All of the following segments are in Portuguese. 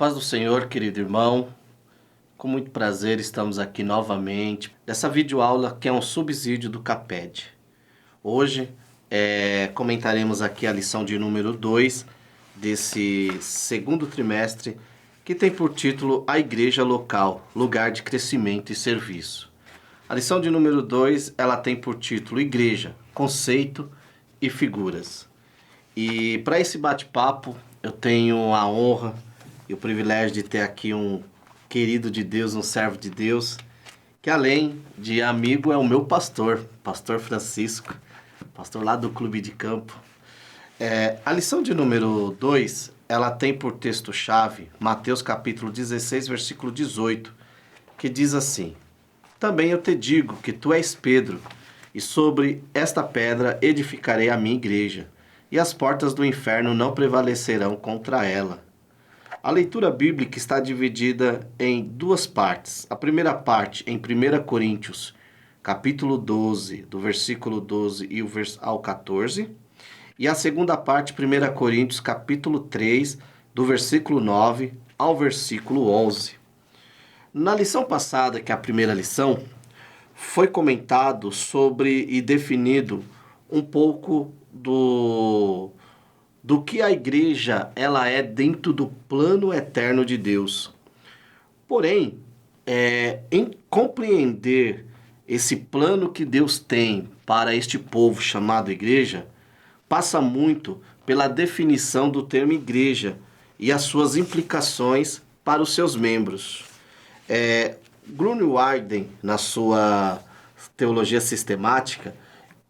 paz do Senhor, querido irmão. Com muito prazer estamos aqui novamente. Dessa videoaula que é um subsídio do CAPED. Hoje comentaremos aqui a lição de número 2 desse segundo trimestre, que tem por título A Igreja Local, Lugar de Crescimento e Serviço. A lição de número 2, ela tem por título Igreja, Conceito e Figuras. E para esse bate-papo, eu tenho a honra e o privilégio de ter aqui um querido de Deus, um servo de Deus, que além de amigo é o meu pastor, pastor Francisco, pastor lá do Clube de Campo. A lição de número 2, ela tem por texto-chave Mateus capítulo 16, versículo 18, que diz assim: Também eu te digo que tu és Pedro, e sobre esta pedra edificarei a minha igreja, e as portas do inferno não prevalecerão contra ela. A leitura bíblica está dividida em duas partes. A primeira parte em 1 Coríntios, capítulo 12, do versículo 12 ao 14. E a segunda parte, 1 Coríntios, capítulo 3, do versículo 9 ao versículo 11. Na lição passada, que é a primeira lição, foi comentado sobre e definido um pouco do que a igreja ela é dentro do plano eterno de Deus. Porém, em compreender esse plano que Deus tem para este povo chamado igreja, passa muito pela definição do termo igreja e as suas implicações para os seus membros. Grunewalden, na sua teologia sistemática,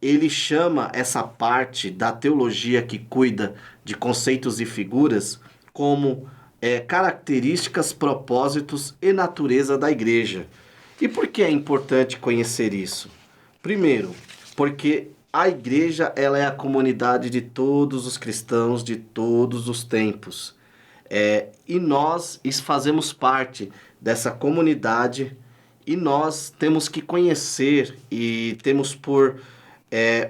ele chama essa parte da teologia que cuida de conceitos e figuras como características, propósitos e natureza da igreja. E por que é importante conhecer isso? Primeiro, porque a igreja ela é a comunidade de todos os cristãos de todos os tempos. E nós fazemos parte dessa comunidade e nós temos que conhecer e temos por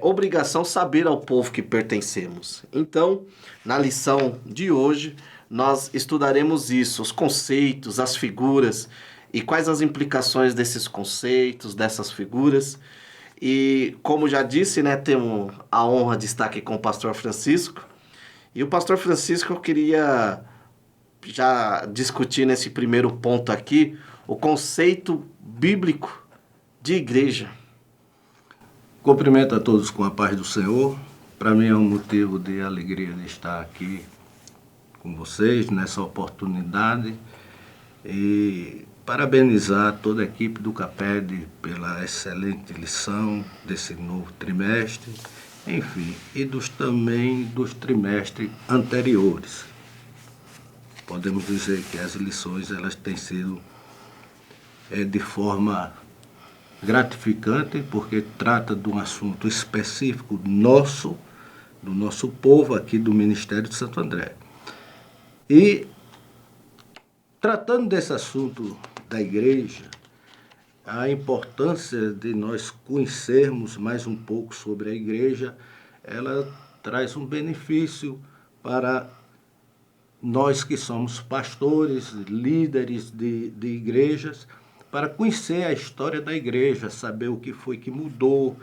obrigação saber ao povo que pertencemos. Então, na lição de hoje, nós estudaremos isso, os conceitos, as figuras e quais as implicações desses conceitos, dessas figuras. E, como já disse, temos a honra de estar aqui com o pastor Francisco. E o pastor Francisco, eu queria já discutir nesse primeiro ponto aqui o conceito bíblico de igreja. Cumprimento a todos com a paz do Senhor. Para mim é um motivo de alegria de estar aqui com vocês nessa oportunidade e parabenizar toda a equipe do CAPED pela excelente lição desse novo trimestre, enfim, e também dos trimestres anteriores. Podemos dizer que as lições elas têm sido de forma gratificante, porque trata de um assunto específico nosso, do nosso povo aqui do Ministério de Santo André. E tratando desse assunto da igreja, a importância de nós conhecermos mais um pouco sobre a igreja, ela traz um benefício para nós que somos pastores, líderes de igrejas, para conhecer a história da igreja, saber o que foi que mudou,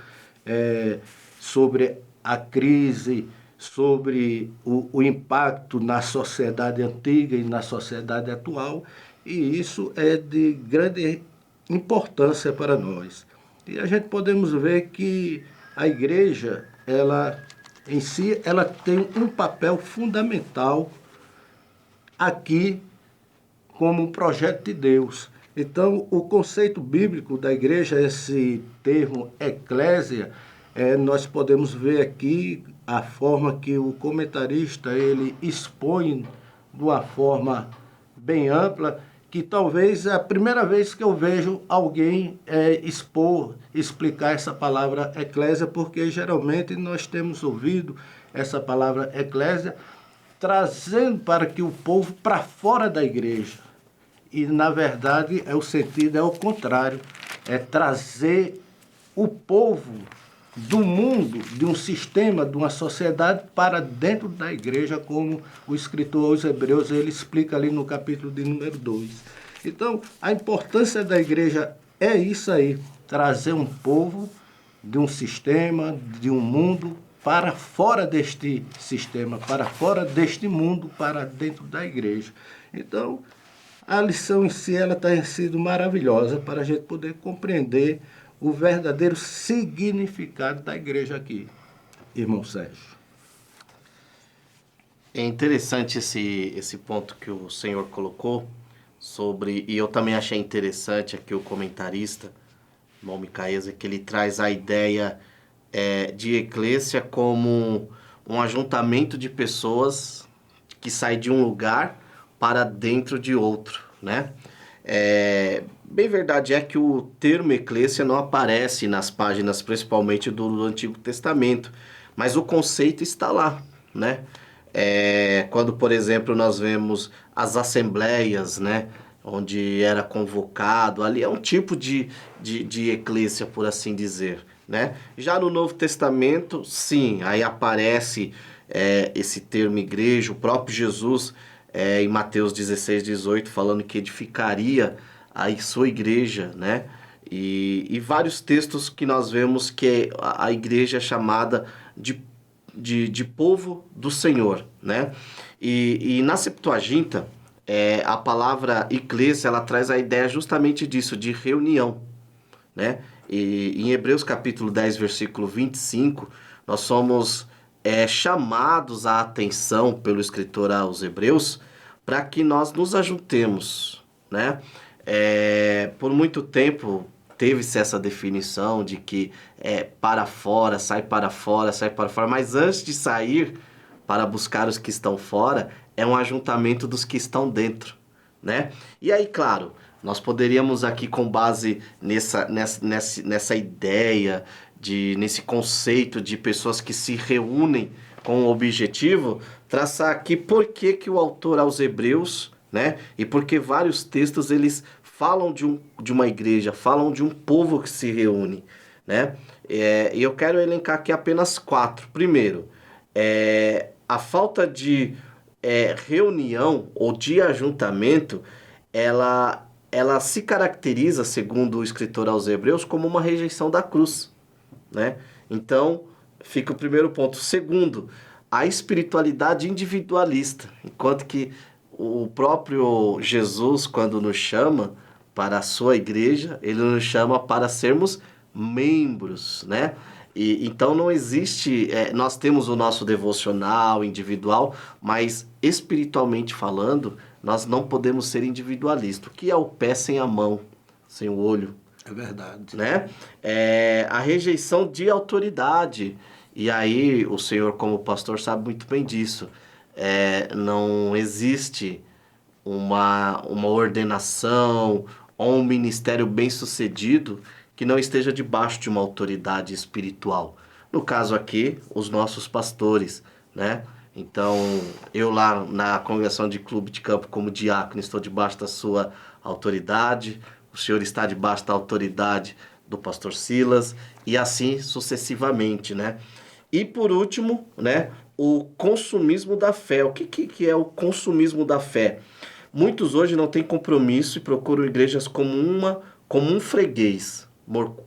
sobre a crise, sobre o impacto na sociedade antiga e na sociedade atual, e isso é de grande importância para nós. E a gente podemos ver que a igreja, ela em si, ela tem um papel fundamental aqui como um projeto de Deus. Então, o conceito bíblico da igreja, esse termo eclésia, nós podemos ver aqui a forma que o comentarista ele expõe de uma forma bem ampla, que talvez é a primeira vez que eu vejo alguém explicar essa palavra eclésia, porque geralmente nós temos ouvido essa palavra eclésia trazendo para que o povo para fora da igreja. E, na verdade, o sentido é o contrário, é trazer o povo do mundo, de um sistema, de uma sociedade para dentro da igreja, como o escritor aos Hebreus ele explica ali no capítulo de número 2. Então, a importância da igreja é isso aí, trazer um povo de um sistema, de um mundo para fora deste sistema, para fora deste mundo, para dentro da igreja. Então, a lição em si ela tem sido maravilhosa para a gente poder compreender o verdadeiro significado da igreja aqui, irmão Sérgio. É interessante esse ponto que o senhor colocou sobre, e eu também achei interessante aqui o comentarista, irmão Micaías, que ele traz a ideia de eclésia como um ajuntamento de pessoas que sai de um lugar para dentro de outro, né? Bem verdade é que o termo eclésia não aparece nas páginas, principalmente do Antigo Testamento, mas o conceito está lá, né? Quando, por exemplo, nós vemos as assembleias, né? Onde era convocado, ali é um tipo de eclésia, por assim dizer, né? Já no Novo Testamento, sim, aí aparece esse termo igreja, o próprio Jesus, em Mateus 16:18, falando que edificaria a sua igreja, né? E vários textos que nós vemos que a igreja é chamada de povo do Senhor, né? E na Septuaginta, a palavra eclésia, ela traz a ideia justamente disso, de reunião, né? E em Hebreus capítulo 10, versículo 25, nós somos chamados à atenção pelo escritor aos Hebreus para que nós nos ajuntemos, né? Por muito tempo teve-se essa definição de que para fora, sai para fora, sai para fora, mas antes de sair para buscar os que estão fora, é um ajuntamento dos que estão dentro, né? E aí, claro, nós poderíamos aqui, com base nessa ideia, nesse conceito de pessoas que se reúnem com o objetivo, traçar aqui por que o autor aos Hebreus, né? E porque vários textos eles falam de uma igreja, falam de um povo que se reúne, né? E eu quero elencar aqui apenas 4. Primeiro, a falta de reunião ou de ajuntamento, ela se caracteriza, segundo o escritor aos Hebreus, como uma rejeição da cruz, né? Então, fica o primeiro ponto. Segundo, a espiritualidade individualista, enquanto que o próprio Jesus, quando nos chama para a sua igreja, ele nos chama para sermos membros, né? Então não existe, nós temos o nosso devocional individual, mas espiritualmente falando, nós não podemos ser individualistas. O que é o pé sem a mão, sem o olho? É verdade. Né? A rejeição de autoridade. E aí o senhor, como pastor, sabe muito bem disso. Não existe uma ordenação ou um ministério bem-sucedido que não esteja debaixo de uma autoridade espiritual. No caso aqui, os nossos pastores, né? Então, eu lá na congregação de clube de campo como diácono estou debaixo da sua autoridade, o senhor está debaixo da autoridade do pastor Silas e assim sucessivamente, né? E por último, né, o consumismo da fé. O que é o consumismo da fé? Muitos hoje não têm compromisso e procuram igrejas como um freguês,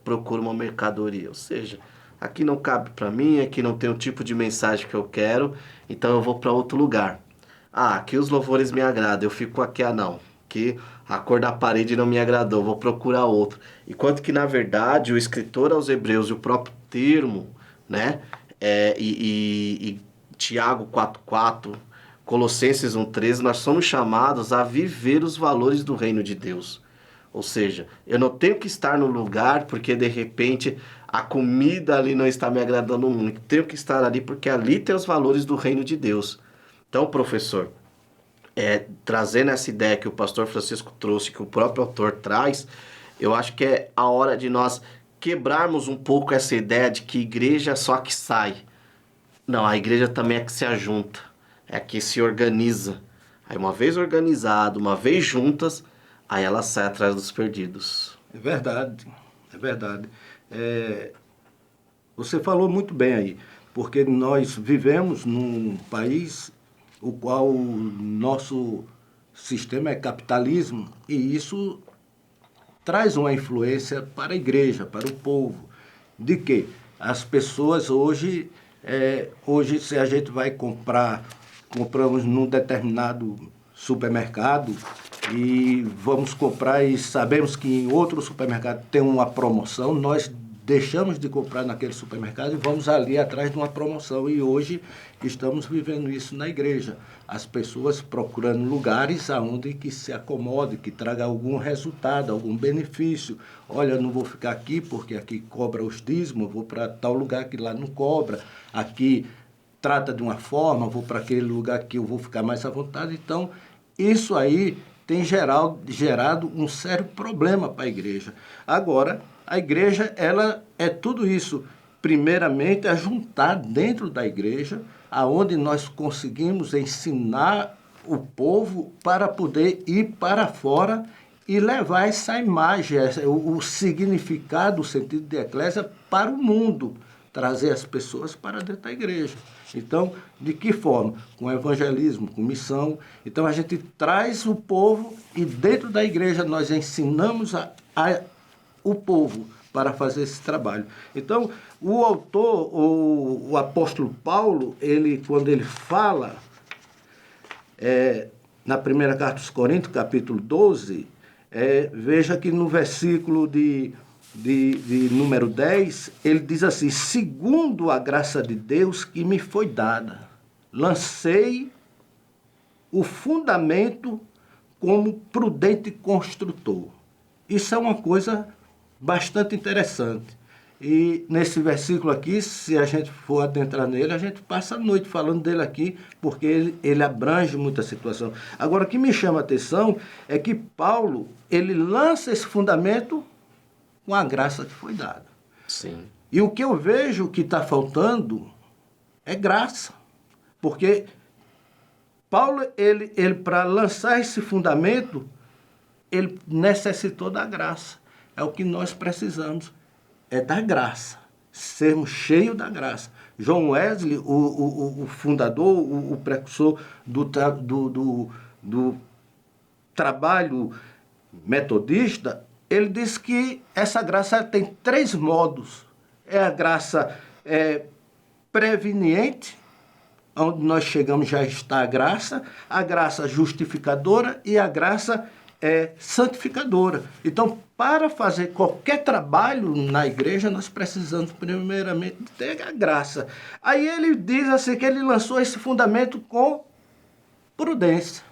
procuram uma mercadoria. Ou seja, aqui não cabe para mim, aqui não tem o tipo de mensagem que eu quero, então eu vou para outro lugar. Aqui os louvores me agradam, eu fico aqui, não. Aqui a cor da parede não me agradou, vou procurar outro. Enquanto que, na verdade, o escritor aos Hebreus e o próprio termo, né, e Tiago 4:4, Colossenses 1:13, nós somos chamados a viver os valores do reino de Deus. Ou seja, eu não tenho que estar no lugar porque de repente a comida ali não está me agradando muito. Tenho que estar ali porque ali tem os valores do reino de Deus. Então, professor, trazendo essa ideia que o pastor Francisco trouxe, que o próprio autor traz, eu acho que é a hora de nós quebrarmos um pouco essa ideia de que igreja é só que sai. Não, a igreja também é que se ajunta, é que se organiza. Aí uma vez organizado, uma vez juntas, aí ela sai atrás dos perdidos. É verdade, é verdade. Você falou muito bem aí, porque nós vivemos num país o qual o nosso sistema é capitalismo e isso traz uma influência para a igreja, para o povo. De que as pessoas hoje se a gente vai compramos num determinado supermercado e vamos comprar e sabemos que em outro supermercado tem uma promoção, nós deixamos de comprar naquele supermercado e vamos ali atrás de uma promoção. E hoje estamos vivendo isso na igreja. As pessoas procurando lugares aonde que se acomode, que traga algum resultado, algum benefício. Olha, eu não vou ficar aqui porque aqui cobra os dízimos, vou para tal lugar que lá não cobra. Aqui trata de uma forma, vou para aquele lugar que eu vou ficar mais à vontade. Então, isso aí tem gerado um sério problema para a igreja. Agora, a igreja, ela é tudo isso. Primeiramente, é juntar dentro da igreja, aonde nós conseguimos ensinar o povo para poder ir para fora e levar essa imagem, o significado, o sentido de eclésia para o mundo, trazer as pessoas para dentro da igreja. Então, de que forma? Com evangelismo, com missão. Então, a gente traz o povo e dentro da igreja nós ensinamos o povo para fazer esse trabalho. Então, o autor, o apóstolo Paulo, quando ele fala na primeira carta aos Coríntios, capítulo 12, veja que no versículo de número 10, ele diz assim: segundo a graça de Deus que me foi dada, lancei o fundamento como prudente construtor. Isso é uma coisa bastante interessante. E nesse versículo aqui, se a gente for adentrar nele, a gente passa a noite falando dele aqui, porque ele abrange muita situação. Agora, o que me chama a atenção é que Paulo, ele lança esse fundamento com a graça que foi dada. Sim. E o que eu vejo que está faltando é graça. Porque Paulo, ele para lançar esse fundamento, ele necessitou da graça. É o que nós precisamos, é da graça, sermos cheios da graça. João Wesley, o fundador, o precursor do trabalho metodista, ele diz que essa graça tem 3 modos. É a graça preveniente, onde nós chegamos já está a graça justificadora e a graça santificadora. Então, para fazer qualquer trabalho na igreja, nós precisamos primeiramente ter a graça. Aí ele diz assim que ele lançou esse fundamento com prudência.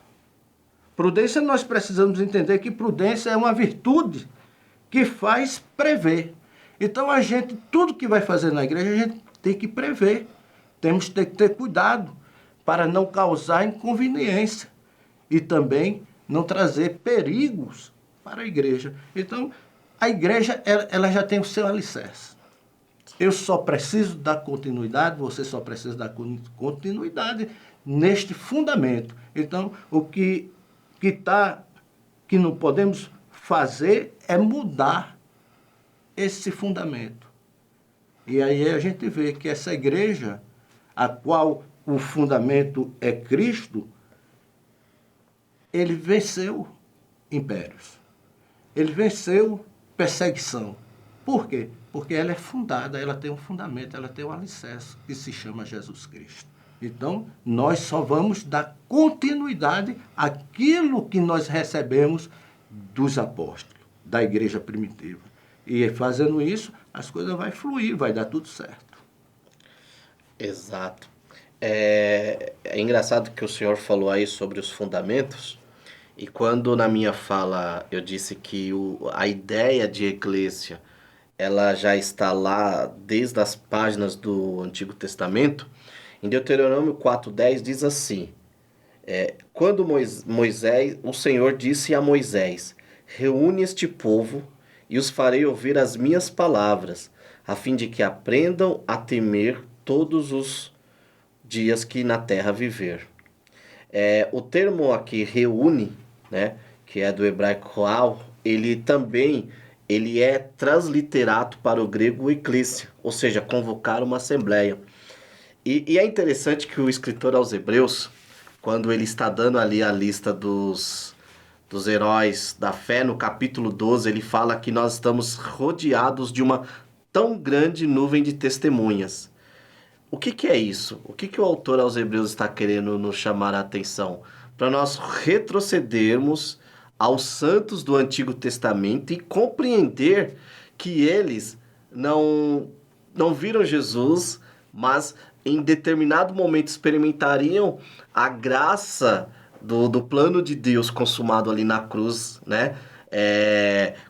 Prudência, nós precisamos entender que prudência é uma virtude que faz prever. Então, tudo que vai fazer na igreja, a gente tem que prever. Temos que ter cuidado para não causar inconveniência e também não trazer perigos para a igreja. Então, a igreja, ela já tem o seu alicerce. Eu só preciso dar continuidade, você só precisa dar continuidade neste fundamento. Então, o que não podemos fazer é mudar esse fundamento. E aí a gente vê que essa igreja, a qual o fundamento é Cristo, ele venceu impérios. Ele venceu perseguição. Por quê? Porque ela é fundada, ela tem um fundamento, ela tem um alicerce que se chama Jesus Cristo. Então, nós só vamos dar continuidade àquilo que nós recebemos dos apóstolos, da igreja primitiva. E fazendo isso, as coisas vão fluir, vai dar tudo certo. Exato. É engraçado que o senhor falou aí sobre os fundamentos, e quando na minha fala eu disse que a ideia de eclésia, ela já está lá desde as páginas do Antigo Testamento, em Deuteronômio 4:10 diz assim, quando Moisés, o Senhor disse a Moisés, reúne este povo e os farei ouvir as minhas palavras, a fim de que aprendam a temer todos os dias que na terra viver. O termo aqui reúne, né, que é do hebraico roal, ele também ele é transliterado para o grego eclésia, ou seja, convocar uma assembleia. E é interessante que o escritor aos Hebreus, quando ele está dando ali a lista dos heróis da fé, no capítulo 12, ele fala que nós estamos rodeados de uma tão grande nuvem de testemunhas. O que que é isso? O que que o autor aos Hebreus está querendo nos chamar a atenção? Para nós retrocedermos aos santos do Antigo Testamento e compreender que eles não viram Jesus, mas em determinado momento experimentariam a graça do plano de Deus consumado ali na cruz, né?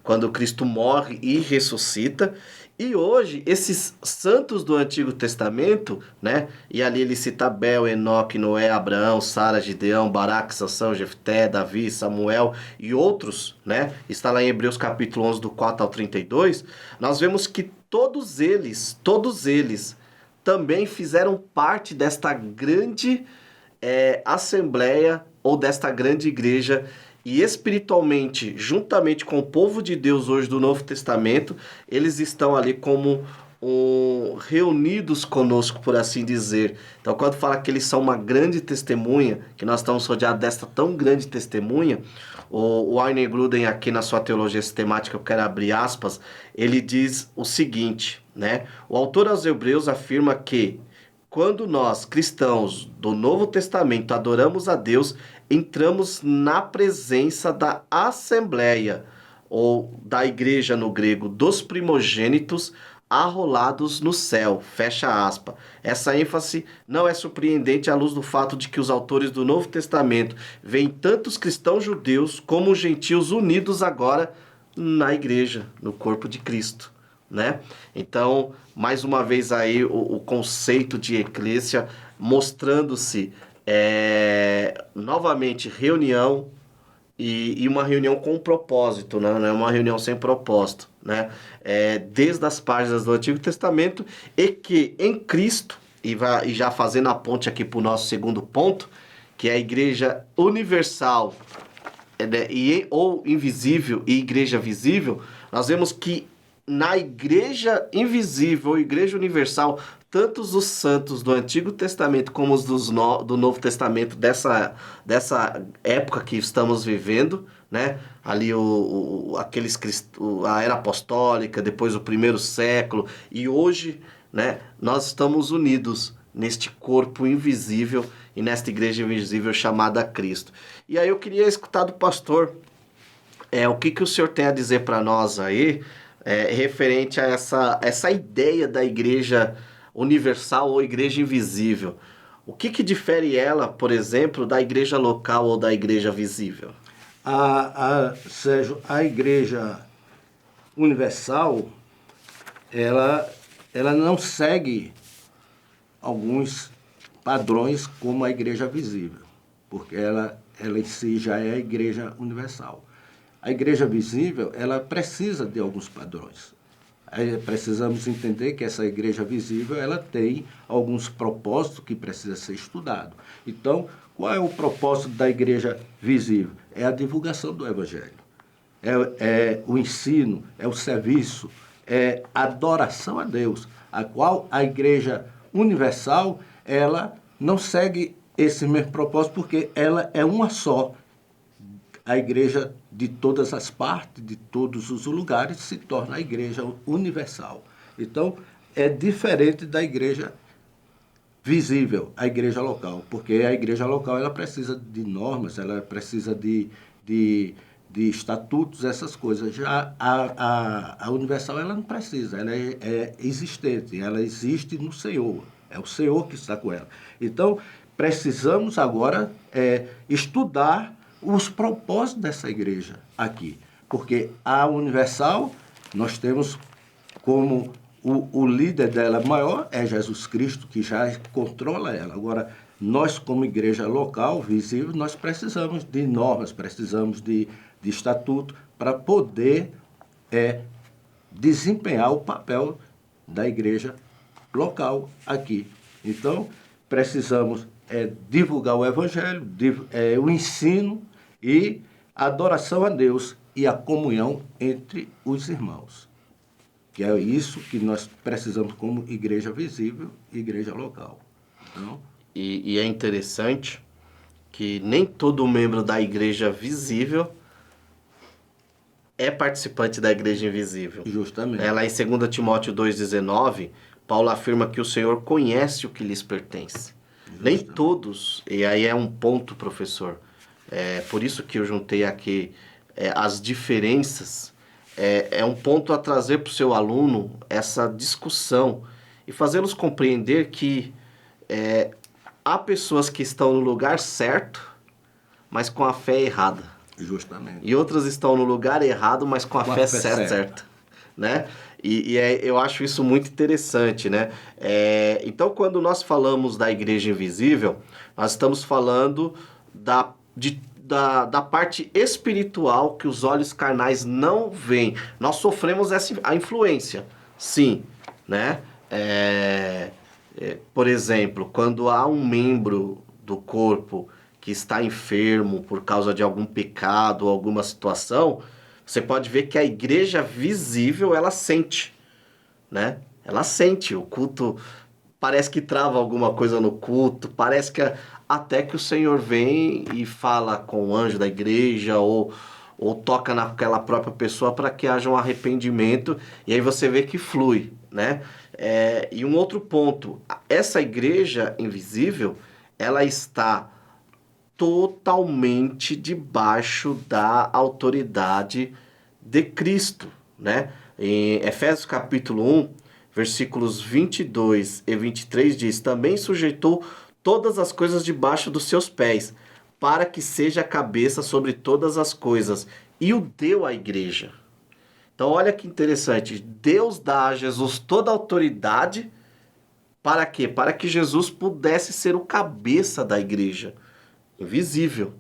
Quando Cristo morre e ressuscita. E hoje, esses santos do Antigo Testamento, né? E ali ele cita Abel, Enoque, Noé, Abraão, Sara, Gideão, Baraque, Sansão, Jefté, Davi, Samuel e outros, né? Está lá em Hebreus capítulo 11, do 4 ao 32. Nós vemos que todos eles também fizeram parte desta grande assembleia ou desta grande igreja, e espiritualmente, juntamente com o povo de Deus hoje do Novo Testamento, eles estão ali como reunidos conosco, por assim dizer. Então, quando fala que eles são uma grande testemunha, que nós estamos rodeados desta tão grande testemunha, o Wayne Grudem, aqui na sua teologia sistemática, eu quero abrir aspas, ele diz o seguinte, né? O autor aos Hebreus afirma que quando nós, cristãos do Novo Testamento, adoramos a Deus, entramos na presença da assembleia, ou da igreja no grego, dos primogênitos arrolados no céu, fecha aspas. Essa ênfase não é surpreendente à luz do fato de que os autores do Novo Testamento veem tantos cristãos judeus como gentios unidos agora na igreja, no corpo de Cristo, né? Então, mais uma vez aí o conceito de eclésia mostrando-se novamente reunião e uma reunião com propósito, né? Não é uma reunião sem propósito, né? Desde as páginas do Antigo Testamento, e que em Cristo, e já fazendo a ponte aqui para o nosso segundo ponto, que é a igreja universal, né? Ou invisível e igreja visível, nós vemos que na igreja invisível, igreja universal, tantos os santos do Antigo Testamento como os do Novo Testamento, dessa época que estamos vivendo, né? Ali a era apostólica, depois o primeiro século, e hoje, né, nós estamos unidos neste corpo invisível e nesta igreja invisível chamada Cristo. E aí eu queria escutar do pastor o que o senhor tem a dizer para nós aí, referente a essa ideia da igreja universal ou igreja invisível. O que difere ela, por exemplo, da igreja local ou da igreja visível? Sérgio, a igreja universal, ela não segue alguns padrões como a igreja visível, porque ela em si já é a igreja universal. A igreja visível, ela precisa de alguns padrões. Precisamos entender que essa igreja visível, ela tem alguns propósitos que precisa ser estudado. Então, qual é o propósito da igreja visível? É a divulgação do evangelho. É o ensino, é o serviço, é a adoração a Deus, a qual a igreja universal, ela não segue esse mesmo propósito, porque ela é uma só. A igreja de todas as partes, de todos os lugares, se torna a igreja universal. Então, é diferente da igreja visível, a igreja local, porque a igreja local ela precisa de normas, ela precisa de estatutos, essas coisas. Já a universal ela não precisa, ela é existente, ela existe no Senhor, é o Senhor que está com ela. Então, precisamos agora estudar os propósitos dessa igreja aqui, porque a universal, nós temos como o líder dela maior é Jesus Cristo, que já controla ela. Agora, nós como igreja local, visível, nós precisamos de normas, precisamos de estatuto para poder desempenhar o papel da igreja local aqui. Então, precisamos divulgar o evangelho, o ensino e a adoração a Deus e a comunhão entre os irmãos. Que é isso que nós precisamos como igreja visível e igreja local. Então, E é interessante que nem todo membro da igreja visível é participante da igreja invisível. justamente. Lá em 2 Timóteo 2,19, Paulo afirma que o Senhor conhece o que lhes pertence. Nem todos, e aí é um ponto, professor, por isso que eu juntei aqui as diferenças, é um ponto a trazer para o seu aluno essa discussão e fazê-los compreender que há pessoas que estão no lugar certo, mas com a fé errada. Justamente. E outras estão no lugar errado, mas com a fé certa. Né? Eu acho isso muito interessante, né? Então, quando nós falamos da igreja invisível, nós estamos falando da parte espiritual que os olhos carnais não veem. Nós sofremos a influência, sim, né? Por exemplo, quando há um membro do corpo que está enfermo por causa de algum pecado ou alguma situação, você pode ver que a igreja visível, ela sente, né? Ela sente, o culto parece que trava alguma coisa no culto, parece que até que o Senhor vem e fala com o anjo da igreja ou toca naquela própria pessoa para que haja um arrependimento, e aí você vê que flui, né? E um outro ponto, essa igreja invisível, ela está totalmente debaixo da autoridade de Cristo, né? Em Efésios capítulo 1, versículos 22 e 23 diz: também sujeitou todas as coisas debaixo dos seus pés, para que seja a cabeça sobre todas as coisas, e o deu à igreja. Então olha que interessante, Deus dá a Jesus toda a autoridade, para quê? Para que Jesus pudesse ser o cabeça da igreja invisível,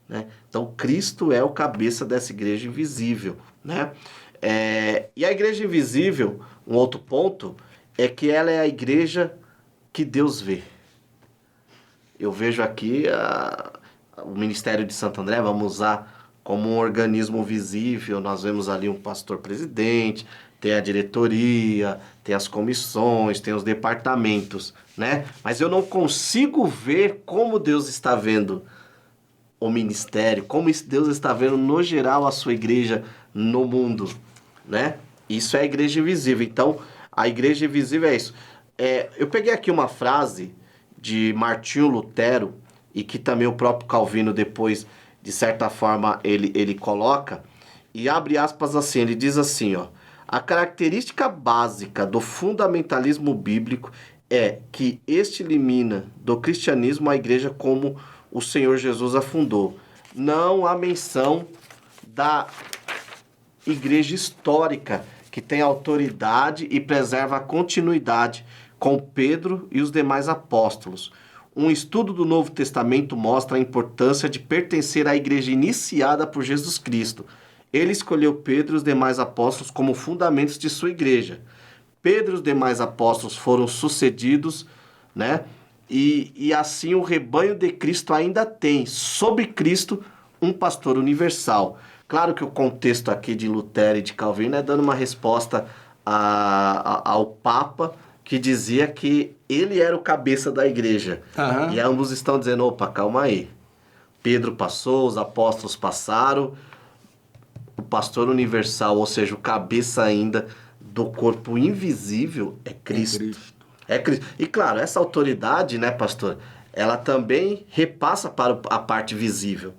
né? Então Cristo é o cabeça dessa igreja invisível, né? E a igreja invisível, um outro ponto, é que ela é a igreja que Deus vê. Eu vejo aqui o Ministério de Santo André, vamos usar como um organismo visível. Nós vemos ali um pastor-presidente, tem a diretoria, tem as comissões, tem os departamentos, né? Mas eu não consigo ver como Deus está vendo o ministério, como Deus está vendo no geral a sua igreja no mundo, né? Isso é a igreja invisível. Então, a igreja invisível é isso. Eu peguei aqui uma frase de Martinho Lutero, e que também o próprio Calvino depois, de certa forma, ele coloca, e abre aspas assim, ele diz assim, ó: a característica básica do fundamentalismo bíblico é que este elimina do cristianismo a igreja como o Senhor Jesus a fundou. Não há menção da igreja histórica, que tem autoridade e preserva a continuidade com Pedro e os demais apóstolos. Um estudo do Novo Testamento mostra a importância de pertencer à igreja iniciada por Jesus Cristo. Ele escolheu Pedro e os demais apóstolos como fundamentos de sua igreja. Pedro e os demais apóstolos foram sucedidos, né? E assim o rebanho de Cristo ainda tem, sob Cristo, um pastor universal. Claro que o contexto aqui de Lutero e de Calvino é dando uma resposta ao Papa, que dizia que ele era o cabeça da igreja. Aham. E ambos estão dizendo, opa, calma aí. Pedro passou, os apóstolos passaram, o pastor universal, ou seja, o cabeça ainda do corpo invisível é Cristo. É Cristo. E claro, essa autoridade, né, pastor, ela também repassa para a parte visível.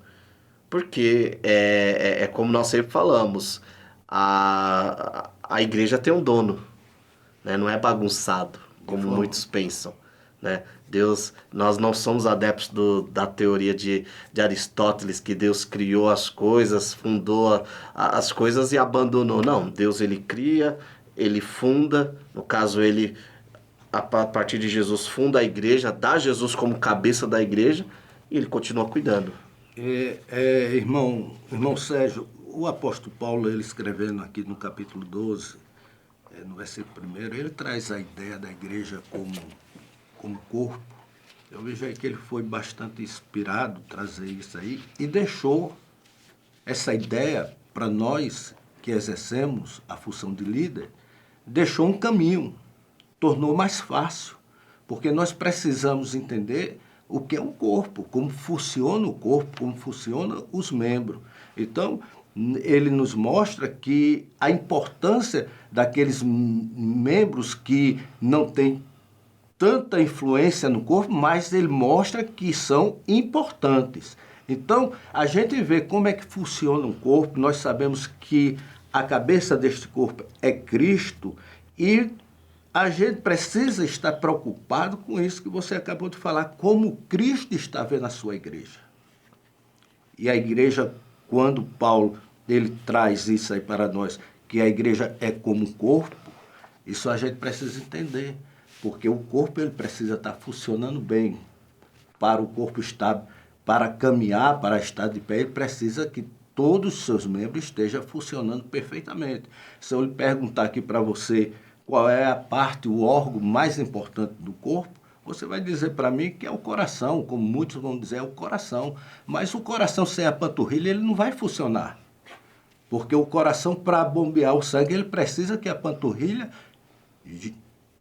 Porque é como nós sempre falamos, a igreja tem um dono, né? Não é bagunçado, como muitos pensam, né? Deus, nós não somos adeptos da teoria de Aristóteles, que Deus criou as coisas, fundou as coisas e abandonou. Não, Deus ele cria, ele funda, no caso ele, a partir de Jesus, funda a igreja, dá Jesus como cabeça da igreja e ele continua cuidando. Irmão Sérgio, o apóstolo Paulo, ele escrevendo aqui no capítulo 12, no versículo 1, ele traz a ideia da igreja como corpo. Eu vejo aí que ele foi bastante inspirado a trazer isso aí e deixou essa ideia para nós que exercemos a função de líder, deixou um caminho, tornou mais fácil, porque nós precisamos entender o que é um corpo, como funciona o corpo, como funcionam os membros. Então, ele nos mostra que a importância daqueles membros que não têm tanta influência no corpo, mas ele mostra que são importantes. Então, a gente vê como é que funciona um corpo, nós sabemos que a cabeça deste corpo é Cristo e a gente precisa estar preocupado com isso que você acabou de falar, como Cristo está vendo a sua igreja. E a igreja, quando Paulo ele traz isso aí para nós, que a igreja é como um corpo, isso a gente precisa entender, porque o corpo ele precisa estar funcionando bem. Para o corpo estar, para caminhar, para estar de pé, ele precisa que todos os seus membros estejam funcionando perfeitamente. Se eu lhe perguntar aqui para você qual é a parte, o órgão mais importante do corpo, você vai dizer para mim que é o coração, como muitos vão dizer, é o coração. Mas o coração sem a panturrilha, ele não vai funcionar. Porque o coração, para bombear o sangue, ele precisa que a panturrilha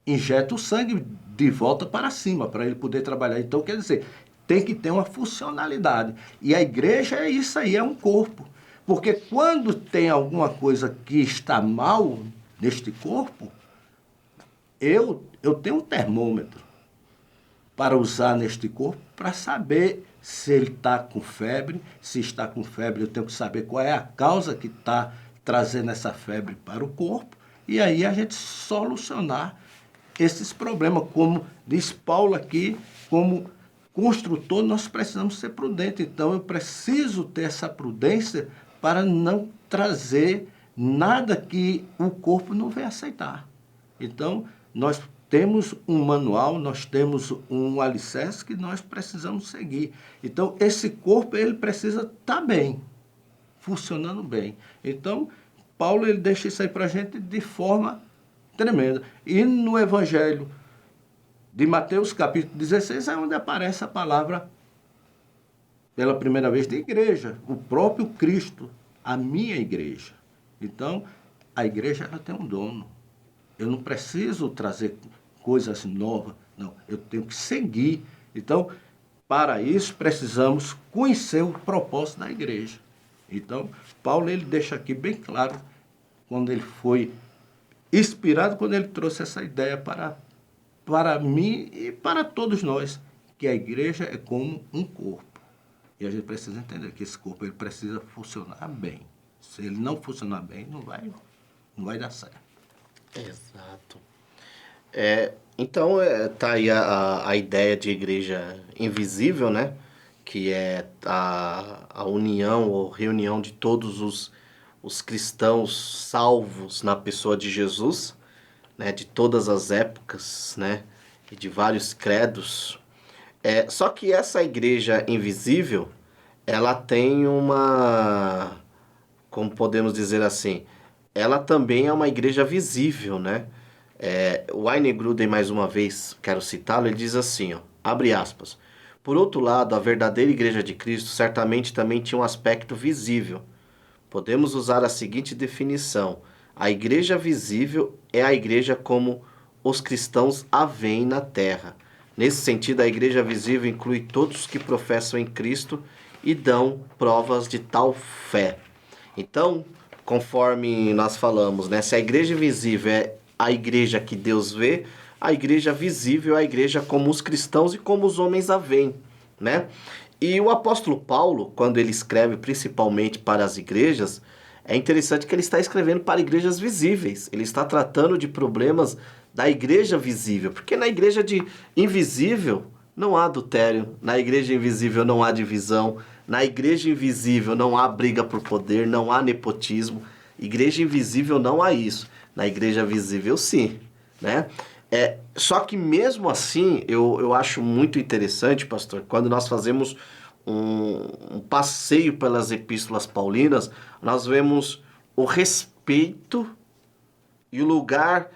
injete o sangue de volta para cima, para ele poder trabalhar. Então, quer dizer, tem que ter uma funcionalidade. E a igreja é isso aí, é um corpo. Porque quando tem alguma coisa que está mal neste corpo, eu tenho um termômetro para usar neste corpo, para saber se ele está com febre. Se está com febre, eu tenho que saber qual é a causa que está trazendo essa febre para o corpo, e aí a gente solucionar esses problemas. Como diz Paulo aqui, como construtor, nós precisamos ser prudentes. Então, eu preciso ter essa prudência para não trazer nada que o corpo não vai aceitar. Então, nós temos um manual, nós temos um alicerce que nós precisamos seguir. Então, esse corpo, ele precisa estar bem, funcionando bem. Então, Paulo ele deixa isso aí para a gente de forma tremenda. E no Evangelho de Mateus, capítulo 16, é onde aparece a palavra, pela primeira vez, de igreja. O próprio Cristo, a minha igreja. Então, a igreja ela tem um dono. Eu não preciso trazer coisas novas, não. Eu tenho que seguir. Então, para isso, precisamos conhecer o propósito da igreja. Então, Paulo ele deixa aqui bem claro, quando ele foi inspirado, quando ele trouxe essa ideia para mim e para todos nós, que a igreja é como um corpo. E a gente precisa entender que esse corpo ele precisa funcionar bem. Se ele não funcionar bem, não vai dar certo. Exato. Então, tá aí a ideia de igreja invisível, né? Que é a união ou reunião de todos os cristãos salvos na pessoa de Jesus, né? De todas as épocas, né? E de vários credos. Só que essa igreja invisível, ela tem como podemos dizer assim, ela também é uma igreja visível, né? O Wayne Grudem, mais uma vez, quero citá-lo, ele diz assim, ó, abre aspas, por outro lado, a verdadeira igreja de Cristo certamente também tinha um aspecto visível. Podemos usar a seguinte definição, a igreja visível é a igreja como os cristãos a veem na terra. Nesse sentido, a igreja visível inclui todos os que professam em Cristo e dão provas de tal fé. Então, conforme nós falamos, né, se a igreja visível é a igreja que Deus vê, a igreja visível é a igreja como os cristãos e como os homens a veem, né? E o apóstolo Paulo, quando ele escreve principalmente para as igrejas, é interessante que ele está escrevendo para igrejas visíveis. Ele está tratando de problemas da igreja visível, porque na igreja invisível não há adultério, na igreja invisível não há divisão, na igreja invisível não há briga por poder, não há nepotismo. Igreja invisível não há isso. Na igreja visível, sim, né? Só que mesmo assim, eu acho muito interessante, pastor, quando nós fazemos um passeio pelas epístolas paulinas, nós vemos o respeito e o lugar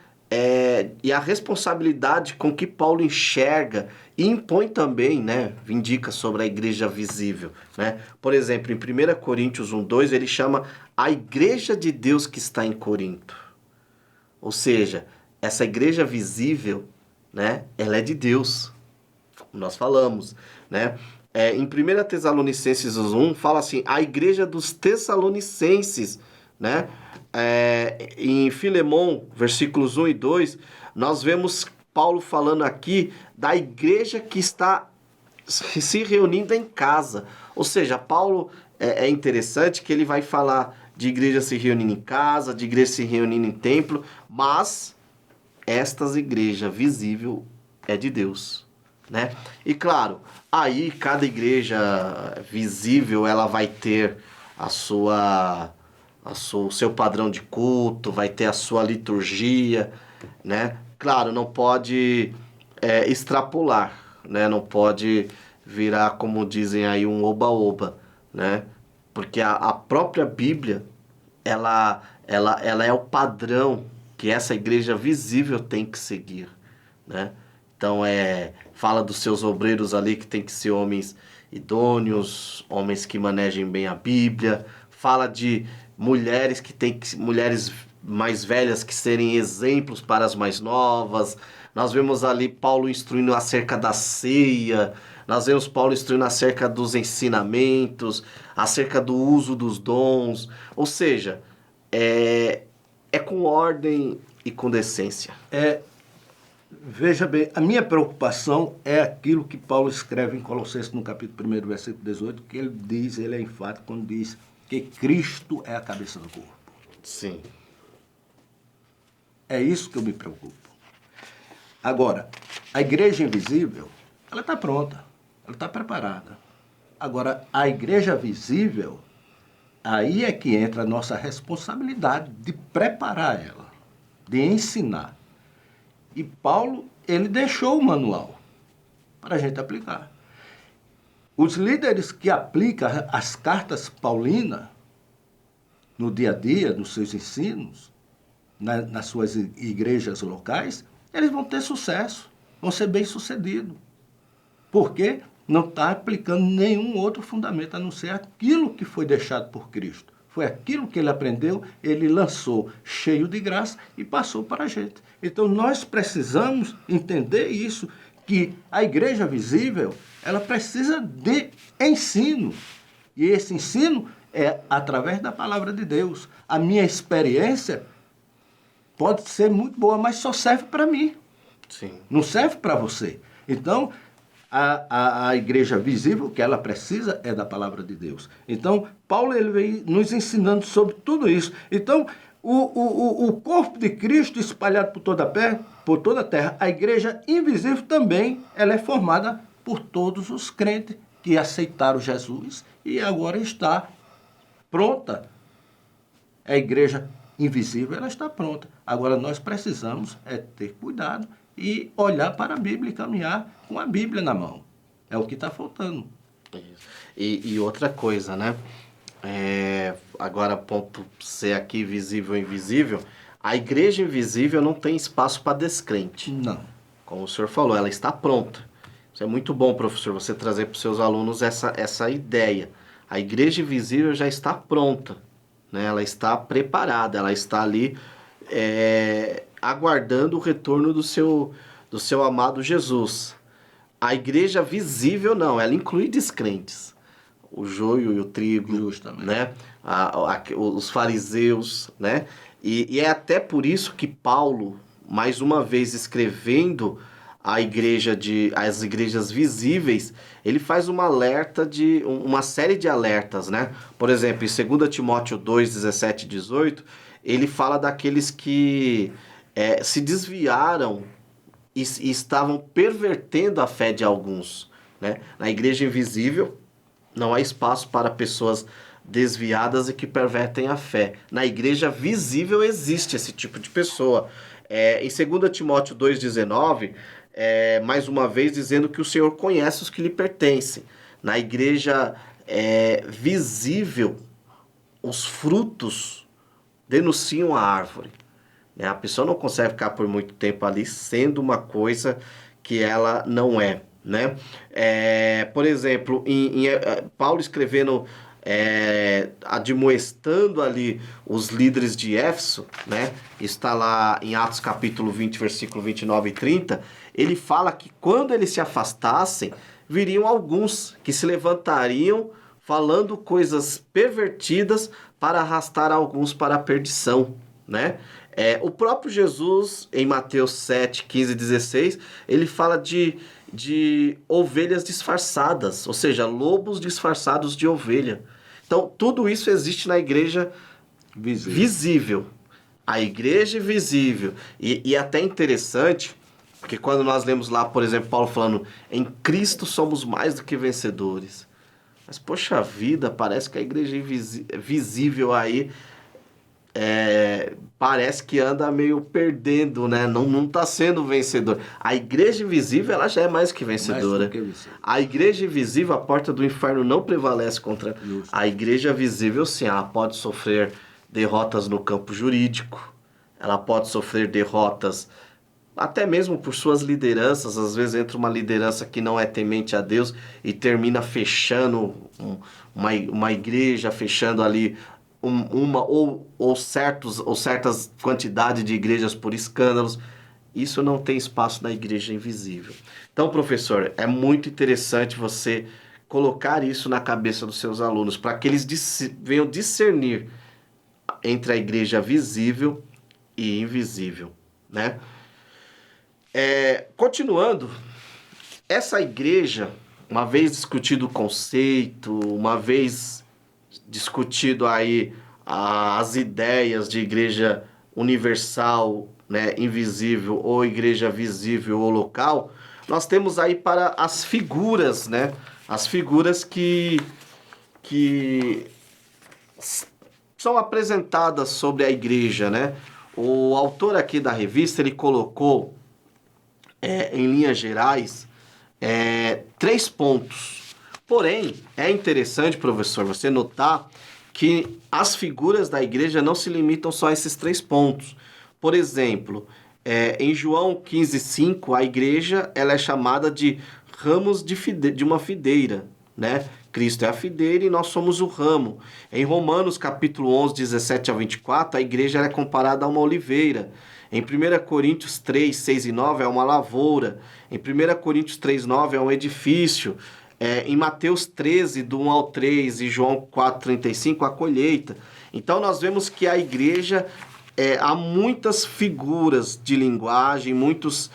e a responsabilidade com que Paulo enxerga e impõe também, né, vindica sobre a igreja visível, né? Por exemplo, em 1 Coríntios 1:2, ele chama a igreja de Deus que está em Corinto. Ou seja, essa igreja visível, né, ela é de Deus, como nós falamos, né? Em 1 Tessalonicenses 1, fala assim, a igreja dos Tessalonicenses, né? Em Filemon, versículos 1 e 2, nós vemos Paulo falando aqui da igreja que está se reunindo em casa. Ou seja, Paulo é interessante que ele vai falar de igreja se reunindo em casa, de igreja se reunindo em templo, mas estas igrejas visível é de Deus, né? E claro, aí cada igreja visível ela vai ter o seu padrão de culto, vai ter a sua liturgia, né? Claro, não pode extrapolar, né? Não pode virar, como dizem aí, um oba-oba, né? Porque a própria Bíblia, ela é o padrão que essa igreja visível tem que seguir, né? Então, fala dos seus obreiros ali que tem que ser homens idôneos, homens que manejem bem a Bíblia, fala de mulheres mulheres mais velhas que serem exemplos para as mais novas. Nós vemos ali Paulo instruindo acerca da ceia, nós vemos Paulo instruindo acerca dos ensinamentos, acerca do uso dos dons, ou seja, é com ordem e com decência. Veja bem, a minha preocupação é aquilo que Paulo escreve em Colossenses, no capítulo 1, versículo 18, que ele é enfático quando diz que Cristo é a cabeça do corpo. Sim. É isso que eu me preocupo. Agora, a igreja invisível, ela está pronta, ela está preparada. Agora, a igreja visível, aí é que entra a nossa responsabilidade de preparar ela, de ensinar. E Paulo, ele deixou o manual para a gente aplicar. Os líderes que aplicam as cartas paulinas no dia a dia, nos seus ensinos, nas suas igrejas locais, eles vão ter sucesso, vão ser bem-sucedidos. Porque não está aplicando nenhum outro fundamento, a não ser aquilo que foi deixado por Cristo. Foi aquilo que ele aprendeu, ele lançou cheio de graça e passou para a gente. Então nós precisamos entender isso, que a igreja visível, ela precisa de ensino. E esse ensino é através da palavra de Deus. A minha experiência pode ser muito boa, mas só serve para mim. Sim. Não serve para você. Então, a igreja visível que ela precisa é da palavra de Deus. Então, Paulo ele vem nos ensinando sobre tudo isso. Então, o corpo de Cristo espalhado por toda a terra, a igreja invisível também, ela é formada por todos os crentes que aceitaram Jesus e agora está pronta. A igreja invisível, ela está pronta. Agora, nós precisamos ter cuidado e olhar para a Bíblia e caminhar com a Bíblia na mão. É o que está faltando. E outra coisa, né? Agora, ponto C aqui, visível e invisível. A igreja invisível não tem espaço para descrente. Não. Como o senhor falou, ela está pronta. Isso é muito bom, professor, você trazer para os seus alunos essa ideia. A igreja invisível já está pronta, né? Ela está preparada, ela está ali aguardando o retorno do seu amado Jesus. A igreja visível não, ela inclui descrentes. O joio e o trigo, Justamente. né? Os fariseus, né? E é até por isso que Paulo, mais uma vez escrevendo as igrejas visíveis, ele faz uma série de alertas, né? Por exemplo, em 2 Timóteo 2, 17 e 18, ele fala daqueles que se desviaram e estavam pervertendo a fé de alguns, né? Na igreja invisível, não há espaço para pessoas desviadas e que pervertem a fé. Na igreja visível existe esse tipo de pessoa. Em 2 Timóteo 2,19, mais uma vez dizendo que o Senhor conhece os que lhe pertencem. Na igreja visível, os frutos denunciam a árvore. né? A pessoa não consegue ficar por muito tempo ali sendo uma coisa que ela não é, né? Por exemplo, Paulo escrevendo, admoestando ali os líderes de Éfeso, né? Está lá em Atos capítulo 20, versículo 29 e 30, ele fala que quando eles se afastassem, viriam alguns que se levantariam falando coisas pervertidas para arrastar alguns para a perdição, né? O próprio Jesus, em Mateus 7, 15 e 16, ele fala de ovelhas disfarçadas, ou seja, lobos disfarçados de ovelha. Então, tudo isso existe na igreja visível. A igreja visível. E até interessante, porque quando nós lemos lá, por exemplo, Paulo falando, em Cristo somos mais do que vencedores. Mas, poxa vida, parece que a igreja visível aí parece que anda meio perdendo, né? Não está sendo vencedor. A igreja invisível, ela já é mais que vencedora. A igreja invisível, a porta do inferno não prevalece contra. Justo. A igreja visível, sim, ela pode sofrer derrotas no campo jurídico, ela pode sofrer derrotas até mesmo por suas lideranças. Às vezes entra uma liderança que não é temente a Deus e termina fechando uma igreja, fechando ali uma ou certas quantidades de igrejas por escândalos. Isso não tem espaço na igreja invisível. Então, professor, é muito interessante você colocar isso na cabeça dos seus alunos, para que eles venham discernir entre a igreja visível e invisível, né? Continuando, essa igreja, uma vez discutido o conceito, uma vez discutido aí as ideias de igreja universal, né, invisível, ou igreja visível ou local, nós temos aí para as figuras, né? As figuras que são apresentadas sobre a igreja, né? O autor aqui da revista, ele colocou em linhas gerais 3 pontos. Porém, é interessante, professor, você notar que as figuras da igreja não se limitam só a esses 3 pontos. Por exemplo, em João 15:5, a igreja ela é chamada de ramos de uma videira, né? Cristo é a videira e nós somos o ramo. Em Romanos capítulo 11, 17 a 24, a igreja é comparada a uma oliveira. Em 1 Coríntios 3, 6 e 9 é uma lavoura. Em 1 Coríntios 3, 9 é um edifício. Em Mateus 13, do 1 ao 3 e João 4, 35, a colheita. Então nós vemos que a igreja há muitas figuras de linguagem, muitos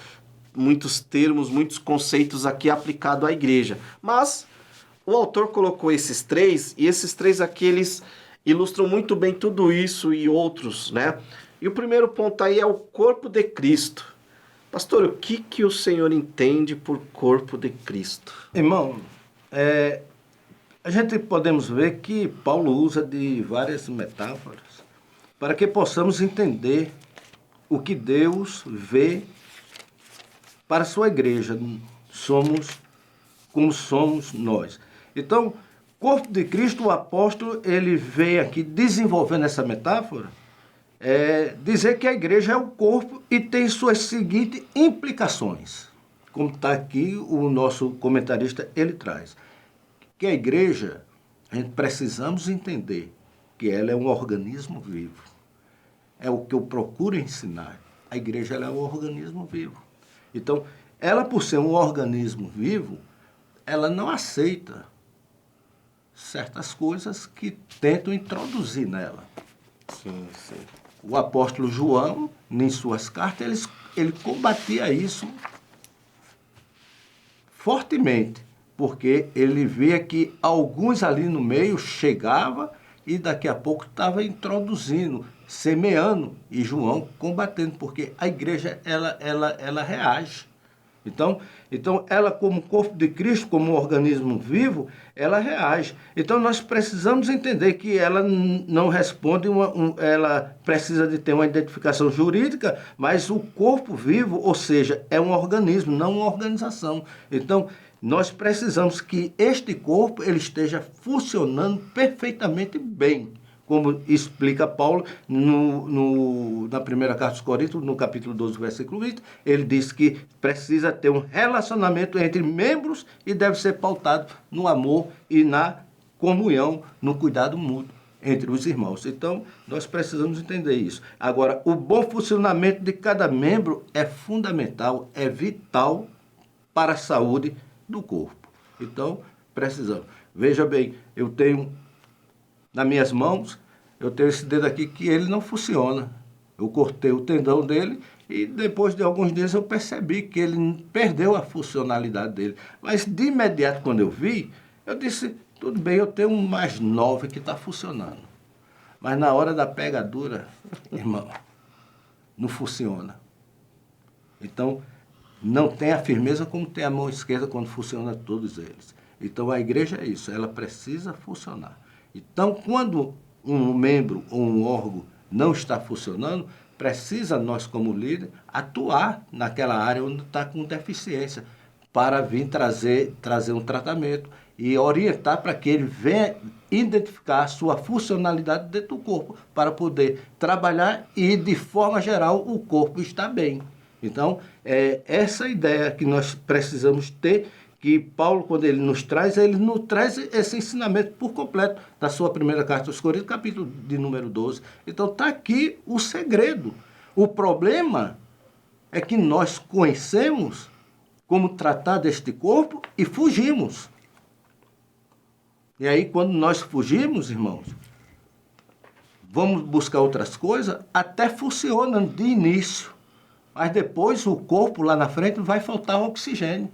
termos, muitos conceitos aqui aplicados à igreja. Mas o autor colocou esses 3, e esses 3 aqui eles ilustram muito bem tudo isso e outros, né? E o primeiro ponto aí é o corpo de Cristo. Pastor, o que o senhor entende por corpo de Cristo? Irmão, a gente podemos ver que Paulo usa de várias metáforas para que possamos entender o que Deus vê para a sua igreja. Somos como somos nós. Então, corpo de Cristo, o apóstolo, ele vem aqui desenvolvendo essa metáfora, dizer que a igreja é o corpo e tem suas seguintes implicações. Como está aqui o nosso comentarista, ele traz. Que a igreja, a gente precisamos entender que ela é um organismo vivo. É o que eu procuro ensinar. A igreja ela é um organismo vivo. Então, ela por ser um organismo vivo, ela não aceita certas coisas que tentam introduzir nela. Sim, sim. O apóstolo João, em suas cartas, ele combatia isso fortemente, porque ele via que alguns ali no meio chegavam e daqui a pouco estava introduzindo, semeando, e João combatendo, porque a igreja ela reage. Então, ela como corpo de Cristo, como um organismo vivo, ela reage. Então, nós precisamos entender que ela não responde, ela precisa de ter uma identificação jurídica, mas o corpo vivo, ou seja, é um organismo, não uma organização. Então, nós precisamos que este corpo ele esteja funcionando perfeitamente bem, como explica Paulo na primeira carta aos Coríntios, no capítulo 12, versículo 20, ele diz que precisa ter um relacionamento entre membros e deve ser pautado no amor e na comunhão, no cuidado mútuo entre os irmãos. Então, nós precisamos entender isso. Agora, o bom funcionamento de cada membro é fundamental, é vital para a saúde do corpo. Então, precisamos. Veja bem, eu tenho nas minhas mãos, eu tenho esse dedo aqui que ele não funciona. Eu cortei o tendão dele e depois de alguns dias eu percebi que ele perdeu a funcionalidade dele. Mas de imediato, quando eu vi, eu disse, tudo bem, eu tenho um mais 9 que está funcionando. Mas na hora da pegadura, irmão, não funciona. Então, não tem a firmeza como tem a mão esquerda quando funciona todos eles. Então, a igreja é isso, ela precisa funcionar. Então, quando um membro ou um órgão não está funcionando, precisa nós, como líder, atuar naquela área onde está com deficiência, para vir trazer um tratamento e orientar para que ele venha identificar a sua funcionalidade dentro do corpo, para poder trabalhar e, de forma geral, o corpo está bem. Então, é essa ideia que nós precisamos ter, que Paulo, quando ele nos traz esse ensinamento por completo da sua primeira carta aos Coríntios, capítulo de número 12. Então, está aqui o segredo. O problema é que nós conhecemos como tratar deste corpo e fugimos. E aí, quando nós fugimos, irmãos, vamos buscar outras coisas, até funciona de início. Mas depois o corpo lá na frente vai faltar oxigênio.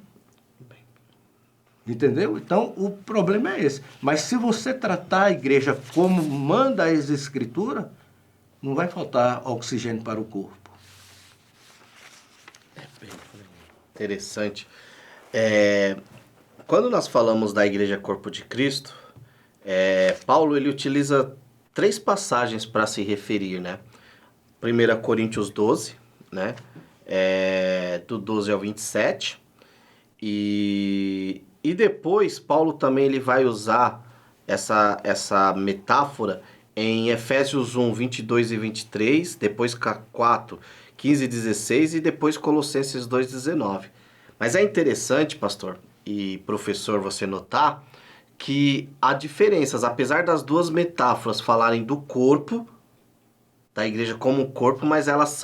Entendeu? Então, o problema é esse. Mas se você tratar a igreja como manda as Escrituras, não vai faltar oxigênio para o corpo. É bem interessante. Quando nós falamos da igreja corpo de Cristo, Paulo ele utiliza 3 passagens para se referir, né? 1 Coríntios 12, né? Do 12 ao 27. E depois, Paulo também ele vai usar essa metáfora em Efésios 1, 22 e 23, depois 4, 15 e 16 e depois Colossenses 2, 19. Mas é interessante, pastor e professor, você notar que há diferenças, apesar das duas metáforas falarem do corpo, da igreja como um corpo, mas elas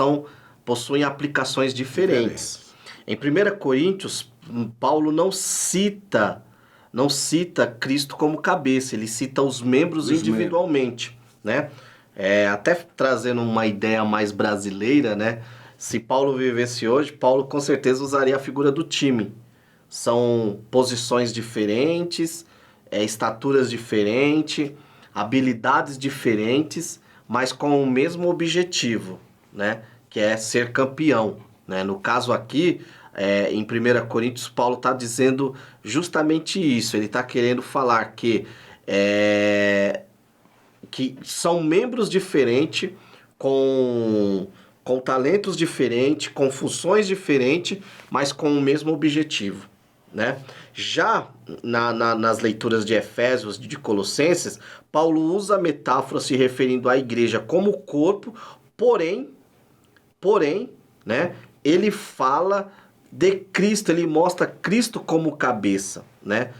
possuem aplicações diferentes. Em 1 Coríntios, Paulo não cita Cristo como cabeça, ele cita os membros individualmente, né? Até trazendo uma ideia mais brasileira, né? Se Paulo vivesse hoje, Paulo com certeza usaria a figura do time. São posições diferentes, estaturas diferentes, habilidades diferentes, mas com o mesmo objetivo, né? Que é ser campeão, né? No caso aqui, em 1 Coríntios, Paulo está dizendo justamente isso. Ele está querendo falar que são membros diferentes, com talentos diferentes, com funções diferentes, mas com o mesmo objetivo, né? Já nas leituras de Efésios, de Colossenses, Paulo usa a metáfora se referindo à igreja como corpo, porém, né, ele fala de Cristo, ele mostra Cristo como cabeça, né,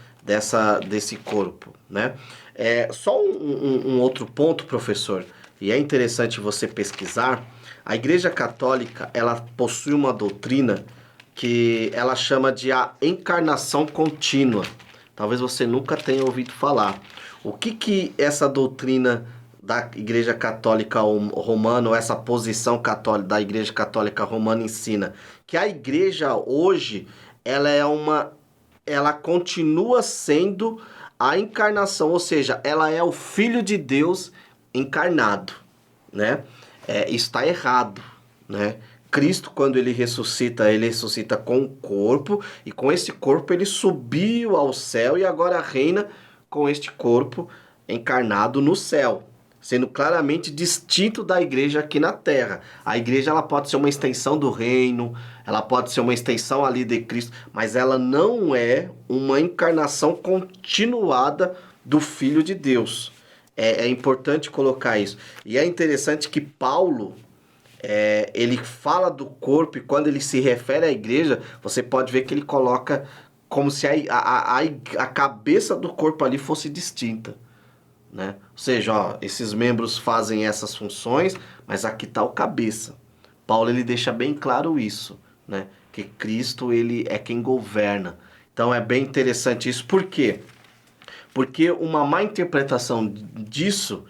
desse corpo, né? Só um outro ponto, professor, e é interessante você pesquisar. A Igreja Católica, ela possui uma doutrina que ela chama de a encarnação contínua. Talvez você nunca tenha ouvido falar. O que essa doutrina da Igreja Católica Romana, ou essa posição católica da Igreja Católica Romana ensina? Que a igreja hoje, ela continua sendo a encarnação, ou seja, ela é o Filho de Deus encarnado, né? Isso está errado, né? Cristo, quando ele ressuscita com o corpo, e com esse corpo ele subiu ao céu e agora reina com este corpo encarnado no céu, sendo claramente distinto da igreja aqui na terra. A igreja ela pode ser uma extensão do reino, ela pode ser uma extensão ali de Cristo, mas ela não é uma encarnação continuada do Filho de Deus. É importante colocar isso. E é interessante que Paulo, ele fala do corpo e quando ele se refere à igreja, você pode ver que ele coloca como se a cabeça do corpo ali fosse distinta, né? Ou seja, ó, esses membros fazem essas funções, mas aqui está o cabeça. Paulo ele deixa bem claro isso, né? Que Cristo ele é quem governa. Então é bem interessante isso. Por quê? Porque uma má interpretação disso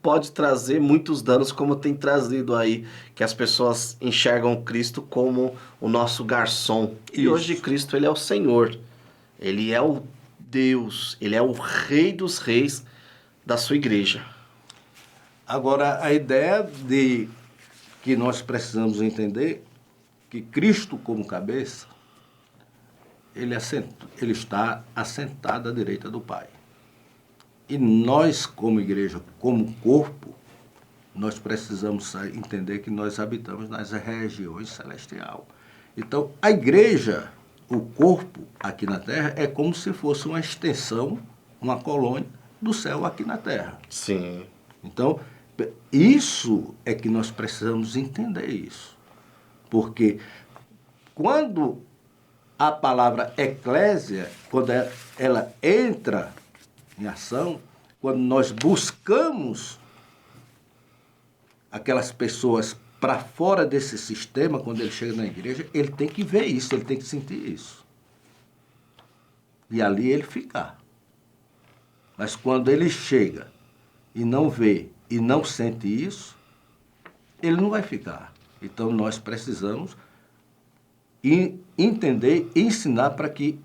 pode trazer muitos danos, como tem trazido aí, que as pessoas enxergam Cristo como o nosso garçom. E Isso. hoje Cristo ele é o Senhor. Ele é o Deus, ele é o Rei dos Reis da sua igreja. Agora, a ideia de que nós precisamos entender que Cristo como cabeça, ele está assentado à direita do Pai. E nós, como igreja, como corpo, nós precisamos entender que nós habitamos nas regiões celestiais. Então, a igreja, o corpo aqui na Terra, é como se fosse uma extensão, uma colônia do céu aqui na Terra. Sim. Então, isso é que nós precisamos entender isso. Porque quando a palavra eclésia, quando ela entra em ação, quando nós buscamos aquelas pessoas para fora desse sistema, quando ele chega na igreja, ele tem que ver isso, ele tem que sentir isso. E ali ele ficar. Mas quando ele chega e não vê e não sente isso, ele não vai ficar. Então nós precisamos entender e ensinar para que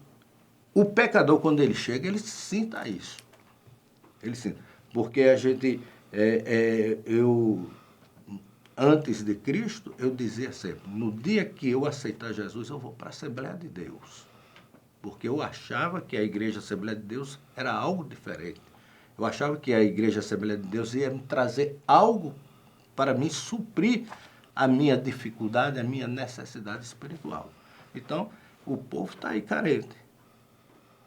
o pecador, quando ele chega, ele sinta isso. Ele sinta. Porque a gente, antes de Cristo, eu dizia sempre, no dia que eu aceitar Jesus, eu vou para a Assembleia de Deus. Porque eu achava que a Igreja Assembleia de Deus era algo diferente. Eu achava que a Igreja Assembleia de Deus ia me trazer algo para me suprir a minha dificuldade, a minha necessidade espiritual. Então, o povo está aí carente.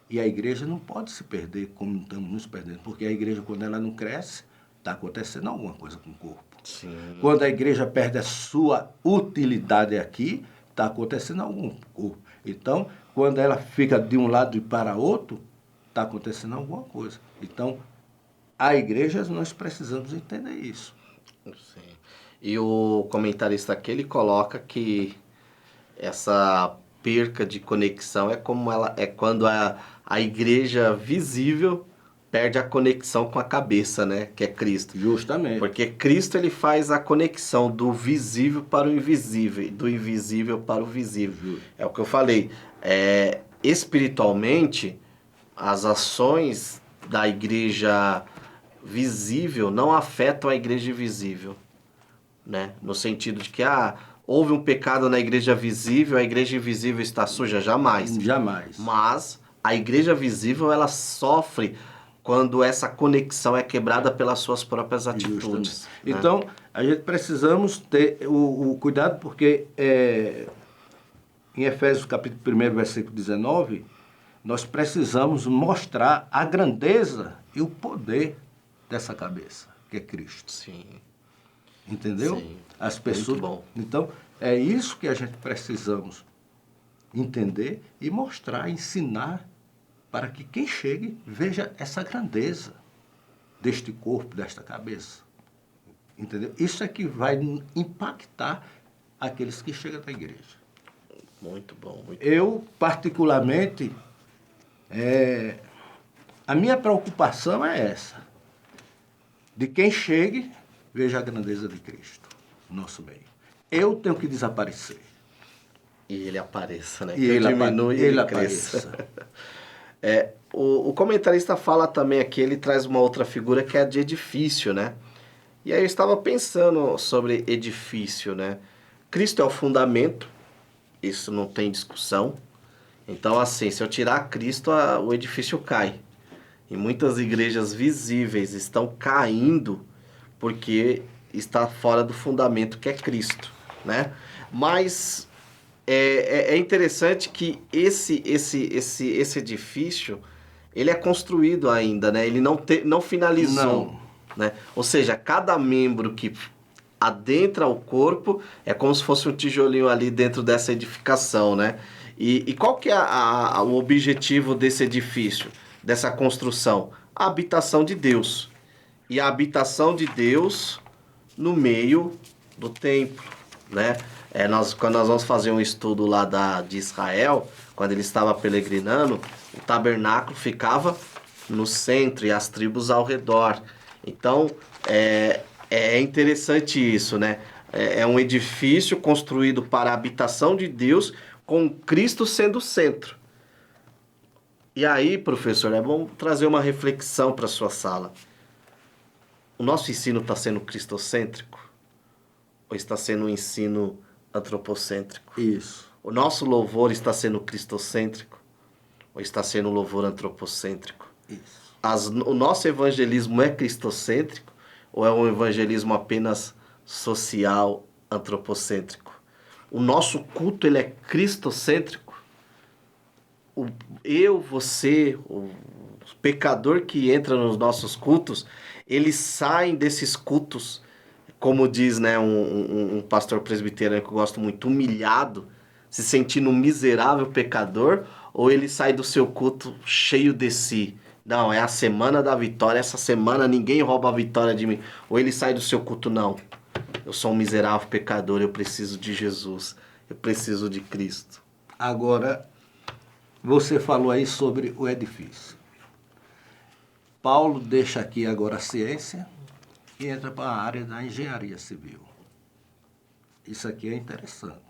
E a igreja não pode se perder como estamos nos perdendo, porque a igreja, quando ela não cresce, está acontecendo alguma coisa com o corpo. Sim. Quando a igreja perde a sua utilidade aqui, está acontecendo algum com o corpo. Então, quando ela fica de um lado e para outro, está acontecendo alguma coisa. Então, a igreja, nós precisamos entender isso. Sim. E o comentarista aqui, ele coloca que essa perca de conexão é quando a igreja visível perde a conexão com a cabeça, né? Que é Cristo. Justamente. Porque Cristo ele faz a conexão do visível para o invisível, do invisível para o visível. É o que eu falei. Espiritualmente, as ações da igreja visível não afetam a igreja invisível, né? No sentido de que houve um pecado na igreja visível, a igreja invisível está suja? Jamais. Jamais. Mas a igreja visível, ela sofre quando essa conexão é quebrada pelas suas próprias atitudes. Né? Então, a gente precisamos ter o cuidado, porque em Efésios capítulo 1, versículo 19, nós precisamos mostrar a grandeza e o poder dessa cabeça, que é Cristo. Sim. Entendeu? Sim. As pessoas. Muito bom. Então, é isso que a gente precisamos entender e mostrar, ensinar, para que quem chegue veja essa grandeza deste corpo, desta cabeça. Entendeu? Isso é que vai impactar aqueles que chegam na igreja. Muito bom. Muito Eu, particularmente, a minha preocupação é essa. De quem chegue, veja a grandeza de Cristo no nosso meio. Eu tenho que desaparecer. E ele apareça, né? E Que ele diminui e ele cresça. O comentarista fala também aqui, ele traz uma outra figura que é a de edifício, né? E aí eu estava pensando sobre edifício, né? Cristo é o fundamento, isso não tem discussão. Então, assim, se eu tirar Cristo, o edifício cai. E muitas igrejas visíveis estão caindo porque está fora do fundamento que é Cristo, né? Mas é interessante que esse edifício, ele é construído ainda, né? Ele não finalizou. Não. Né? Ou seja, cada membro que adentra o corpo é como se fosse um tijolinho ali dentro dessa edificação, né? E qual que é o objetivo desse edifício, dessa construção? A habitação de Deus. E a habitação de Deus no meio do templo, né? Quando nós vamos fazer um estudo lá de Israel, quando ele estava peregrinando, o tabernáculo ficava no centro e as tribos ao redor. Então, é interessante isso, né? É um edifício construído para a habitação de Deus, com Cristo sendo o centro. E aí, professor, é bom trazer uma reflexão para a sua sala. O nosso ensino está sendo cristocêntrico? Ou está sendo um ensino antropocêntrico? Isso. O nosso louvor está sendo cristocêntrico? Ou está sendo um louvor antropocêntrico? Isso. O nosso evangelismo é cristocêntrico? Ou é um evangelismo apenas social, antropocêntrico? O nosso culto, ele é cristocêntrico? Você, o pecador que entra nos nossos cultos, eles saem desses cultos, como diz, né, um pastor presbiteriano que eu gosto muito, humilhado, se sentindo um miserável pecador, ou ele sai do seu culto cheio de si? Não, é a semana da vitória, essa semana ninguém rouba a vitória de mim. Ou ele sai do seu culto, não. Eu sou um miserável pecador, eu preciso de Jesus, eu preciso de Cristo. Agora, você falou aí sobre o edifício. Paulo deixa aqui agora a ciência e entra para a área da engenharia civil. Isso aqui é interessante.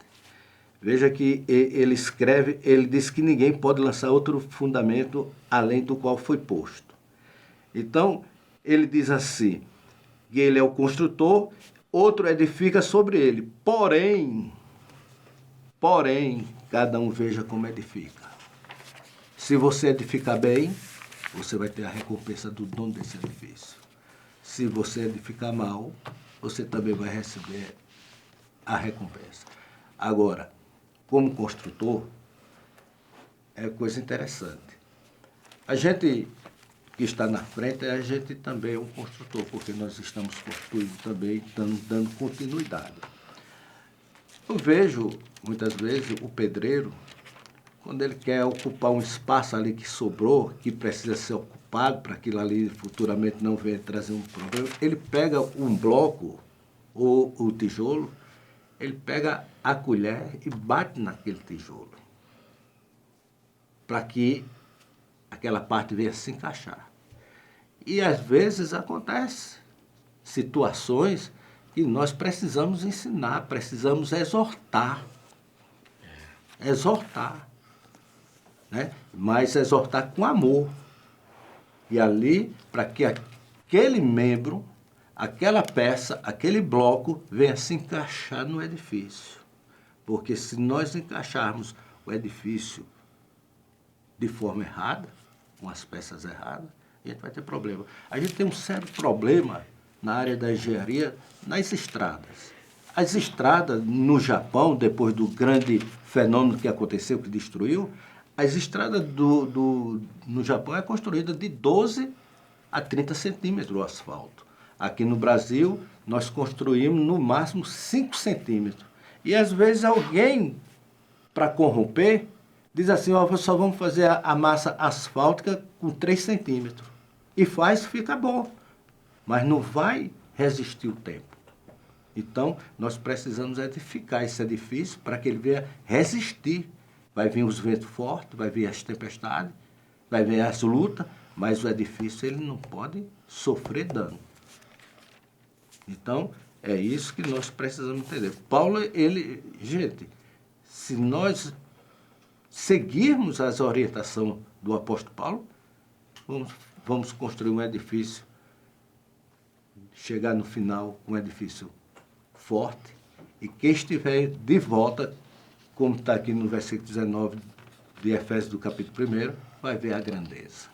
Veja que ele escreve, ele diz que ninguém pode lançar outro fundamento além do qual foi posto. Então, ele diz assim, que ele é o construtor, outro edifica sobre ele. Porém, cada um veja como edifica. Se você edificar bem, você vai ter a recompensa do dono desse edifício. Se você edificar mal, você também vai receber a recompensa. Agora, como construtor, é coisa interessante. A gente que está na frente, a gente também é um construtor, porque nós estamos construindo também, dando continuidade. Eu vejo, muitas vezes, o pedreiro, quando ele quer ocupar um espaço ali que sobrou, que precisa ser ocupado, para aquilo ali futuramente não venha trazer um problema, ele pega um bloco ou o tijolo, ele pega a colher e bate naquele tijolo, para que aquela parte venha se encaixar. E às vezes acontece situações que nós precisamos ensinar, precisamos exortar. Exortar. Né? Mas exortar com amor. E ali, para que aquele membro, aquela peça, aquele bloco venha se encaixar no edifício. Porque se nós encaixarmos o edifício de forma errada, com as peças erradas, a gente vai ter problema. A gente tem um sério problema na área da engenharia nas estradas. As estradas no Japão, depois do grande fenômeno que aconteceu, que destruiu, as estradas no Japão é construída de 12 a 30 centímetros o asfalto. Aqui no Brasil, nós construímos no máximo 5 centímetros. E às vezes alguém, para corromper, diz assim, ó, só vamos fazer a massa asfáltica com 3 centímetros. E fica bom. Mas não vai resistir o tempo. Então, nós precisamos edificar esse edifício para que ele venha resistir. Vai vir os ventos fortes, vai vir as tempestades, vai vir as lutas, mas o edifício ele não pode sofrer dano. Então, é isso que nós precisamos entender. Paulo, gente, se nós seguirmos as orientações do apóstolo Paulo, vamos construir um edifício, chegar no final com um edifício forte, e quem estiver de volta, como está aqui no versículo 19 de Efésios do capítulo 1, vai ver a grandeza.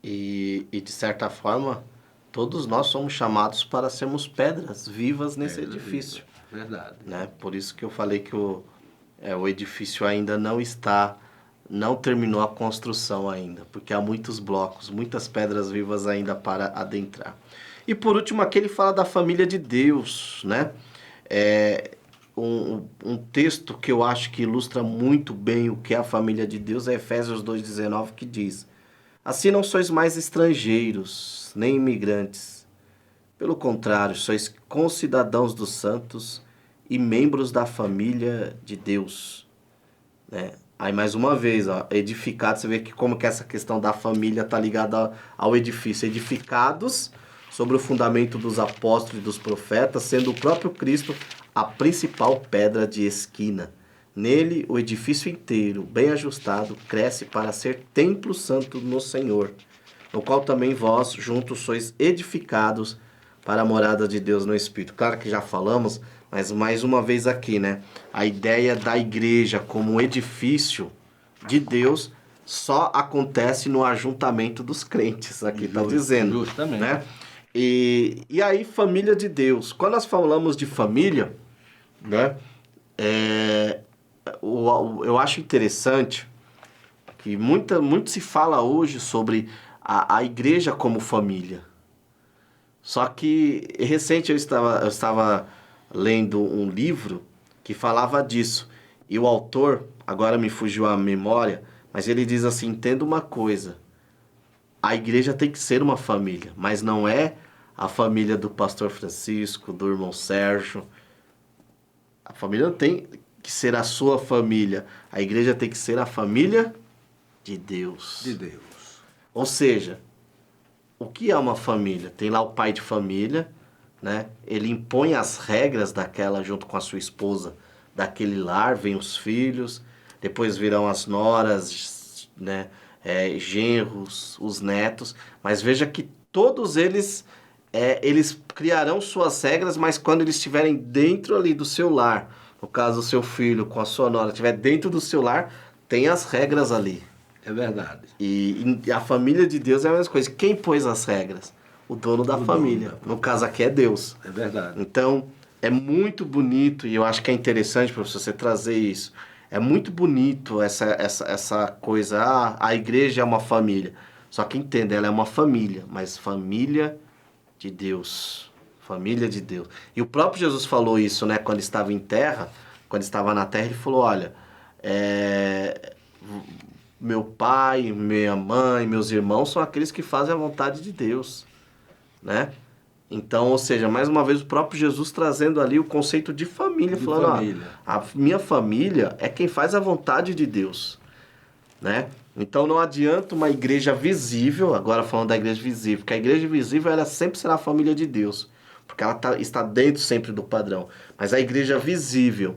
E de certa forma, todos nós somos chamados para sermos pedras vivas nesse edifício. Verdade. Né? Por isso que eu falei que o edifício ainda não está não terminou a construção ainda, porque há muitos blocos, muitas pedras vivas ainda para adentrar. E por último, aqui ele fala da família de Deus, né? É um texto que eu acho que ilustra muito bem o que é a família de Deus é Efésios 2,19, que diz: assim não sois mais estrangeiros, nem imigrantes. Pelo contrário, sois concidadãos dos santos e membros da família de Deus, né? Aí mais uma vez, ó, edificado, você vê que como que essa questão da família está ligada ao edifício. Edificados sobre o fundamento dos apóstolos e dos profetas, sendo o próprio Cristo a principal pedra de esquina. Nele, o edifício inteiro, bem ajustado, cresce para ser templo santo no Senhor, no qual também vós juntos sois edificados para a morada de Deus no Espírito. Claro que já falamos, mas mais uma vez aqui, né? A ideia da igreja como um edifício de Deus só acontece no ajuntamento dos crentes, aqui está dizendo. Justamente. Né? E aí, família de Deus. Quando nós falamos de família, né? Eu acho interessante que muito se fala hoje sobre a igreja como família. Só que recente eu estava lendo um livro que falava disso. E o autor, agora me fugiu a memória, mas ele diz assim: entenda uma coisa, a igreja tem que ser uma família, mas não é a família do pastor Francisco, do irmão Sérgio. A família não tem que ser a sua família. A igreja tem que ser a família de Deus. De Deus. Ou seja, o que é uma família? Tem lá o pai de família, né? Ele impõe as regras daquela junto com a sua esposa, daquele lar, vem os filhos, depois virão as noras, né? Genros, os netos. Mas veja que todos eles criarão suas regras, mas quando eles estiverem dentro ali do seu lar, no caso o seu filho com a sua nora estiver dentro do seu lar, tem as regras ali. É verdade. E a família de Deus é a mesma coisa. Quem pôs as regras? O dono da família. No caso aqui é Deus. É verdade. Então, é muito bonito, e eu acho que é interessante, professor, você trazer isso. É muito bonito essa coisa, a igreja é uma família. Só que entenda, ela é uma família, mas família de Deus. Família de Deus. E o próprio Jesus falou isso, né? Quando estava em terra, quando estava na terra, ele falou, olha, meu pai, minha mãe, meus irmãos são aqueles que fazem a vontade de Deus, né? Então, ou seja, mais uma vez o próprio Jesus trazendo ali o conceito de família, falando, família. A minha família é quem faz a vontade de Deus, né? Então não adianta uma igreja visível, agora falando da igreja visível, porque a igreja visível ela sempre será a família de Deus, porque ela está dentro sempre do padrão. Mas a igreja visível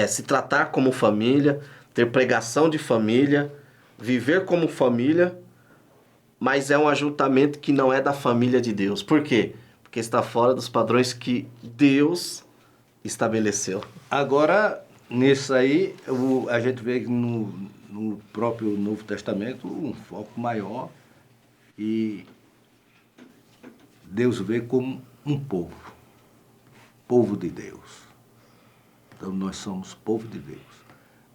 se tratar como família, ter pregação de família, viver como família, mas é um ajuntamento que não é da família de Deus. Por quê? Porque está fora dos padrões que Deus estabeleceu. Agora, nisso aí, a gente vê no próprio Novo Testamento um foco maior e Deus vê como um povo de Deus. Então, nós somos povo de Deus.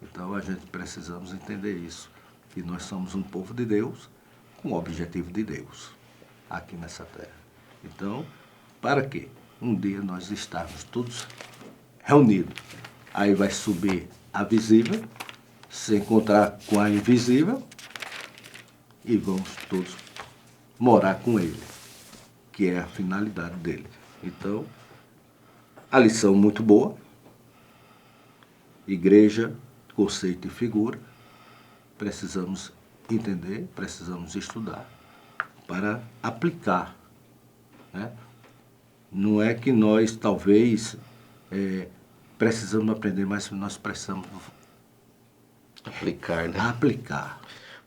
Então, a gente precisamos entender isso, que nós somos um povo de Deus com o objetivo de Deus aqui nessa terra. Então, para quê? Um dia nós estarmos todos reunidos. Aí vai subir a visível, se encontrar com a invisível e vamos todos morar com ele, que é a finalidade dele. Então, a lição muito boa. Igreja, conceito e figura, precisamos entender, precisamos estudar para aplicar, né? Não é que nós talvez precisamos aprender, mas nós precisamos aplicar, né? Aplicar.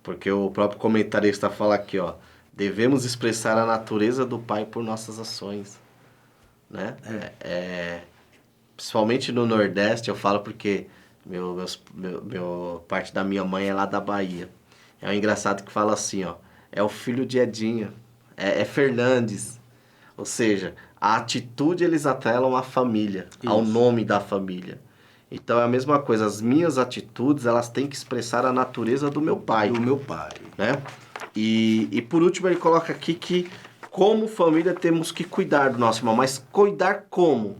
Porque o próprio comentarista fala aqui, ó, devemos expressar a natureza do Pai por nossas ações, né? Principalmente no Nordeste, eu falo porque parte da minha mãe é lá da Bahia. É um engraçado que fala assim, ó, é o filho de Edinho, é Fernandes. Ou seja, a atitude eles atrelam à família, ao nome da família. Então é a mesma coisa, as minhas atitudes, elas têm que expressar a natureza do meu pai. Do meu pai. Né? E por último ele coloca aqui que como família temos que cuidar do nosso irmão, mas cuidar como?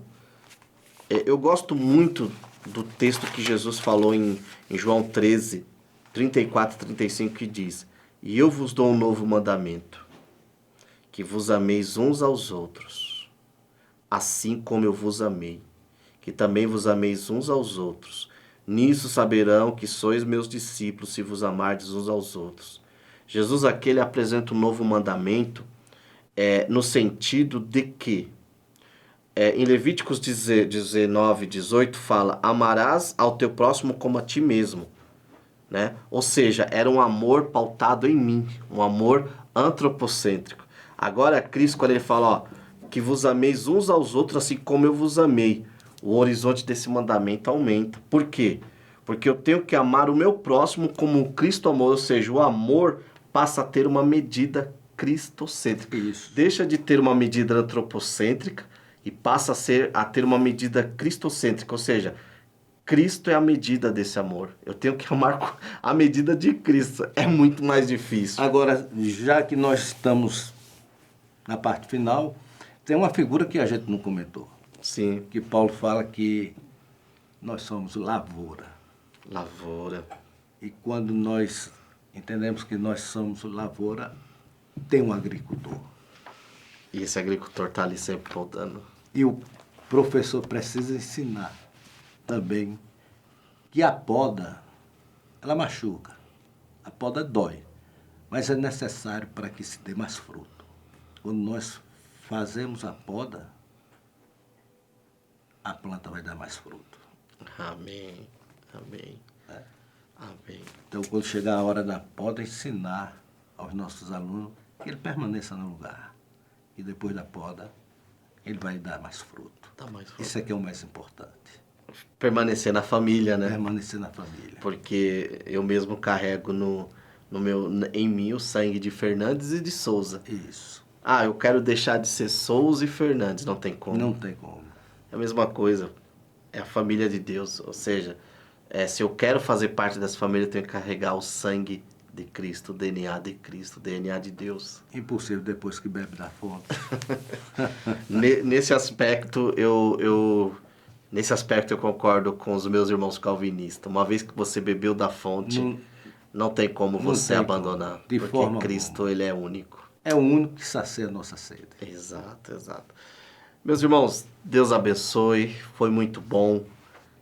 Eu gosto muito do texto que Jesus falou em João 13, 34 e 35, que diz: E eu vos dou um novo mandamento, que vos ameis uns aos outros, assim como eu vos amei, que também vos ameis uns aos outros. Nisso saberão que sois meus discípulos, se vos amardes uns aos outros. Jesus aqui ele apresenta um novo mandamento no sentido de que em Levíticos 19, 18 fala: amarás ao teu próximo como a ti mesmo. Né? Ou seja, era um amor pautado em mim, um amor antropocêntrico. Agora Cristo, quando ele fala, ó, que vos ameis uns aos outros assim como eu vos amei, o horizonte desse mandamento aumenta. Por quê? Porque eu tenho que amar o meu próximo como Cristo amou, ou seja, o amor passa a ter uma medida cristocêntrica. Isso. Deixa de ter uma medida antropocêntrica e passa a ter uma medida cristocêntrica, ou seja, Cristo é a medida desse amor. Eu tenho que amar a medida de Cristo. É muito mais difícil. Agora, já que nós estamos na parte final, tem uma figura que a gente não comentou. Sim. Que Paulo fala que nós somos lavoura. Lavoura. E quando nós entendemos que nós somos lavoura, tem um agricultor. E esse agricultor está ali sempre podando. E o professor precisa ensinar também que a poda, ela machuca. A poda dói, mas é necessário para que se dê mais fruto. Quando nós fazemos a poda, a planta vai dar mais fruto. Amém. Amém. Amém. Então, quando chegar a hora da poda, ensinar aos nossos alunos que ele permaneça no lugar. E depois da poda, ele vai dar mais fruto. Dá mais fruto. Isso é que é o mais importante. Permanecer na família, né? Permanecer na família. Porque eu mesmo carrego em mim o sangue de Fernandes e de Souza. Isso. Ah, eu quero deixar de ser Souza e Fernandes. Não tem como. Não tem como. É a mesma coisa. É a família de Deus. Ou seja, se eu quero fazer parte dessa família, eu tenho que carregar o sangue de Cristo, o DNA de Cristo, o DNA de Deus. Impossível depois que bebe da fonte. Nesse aspecto, nesse aspecto eu concordo com os meus irmãos calvinistas. Uma vez que você bebeu da fonte, não tem como você abandonar. De porque forma Cristo, alguma. ele é único. É o único que sacia a nossa sede. Exato, exato. Meus irmãos, Deus abençoe. Foi muito bom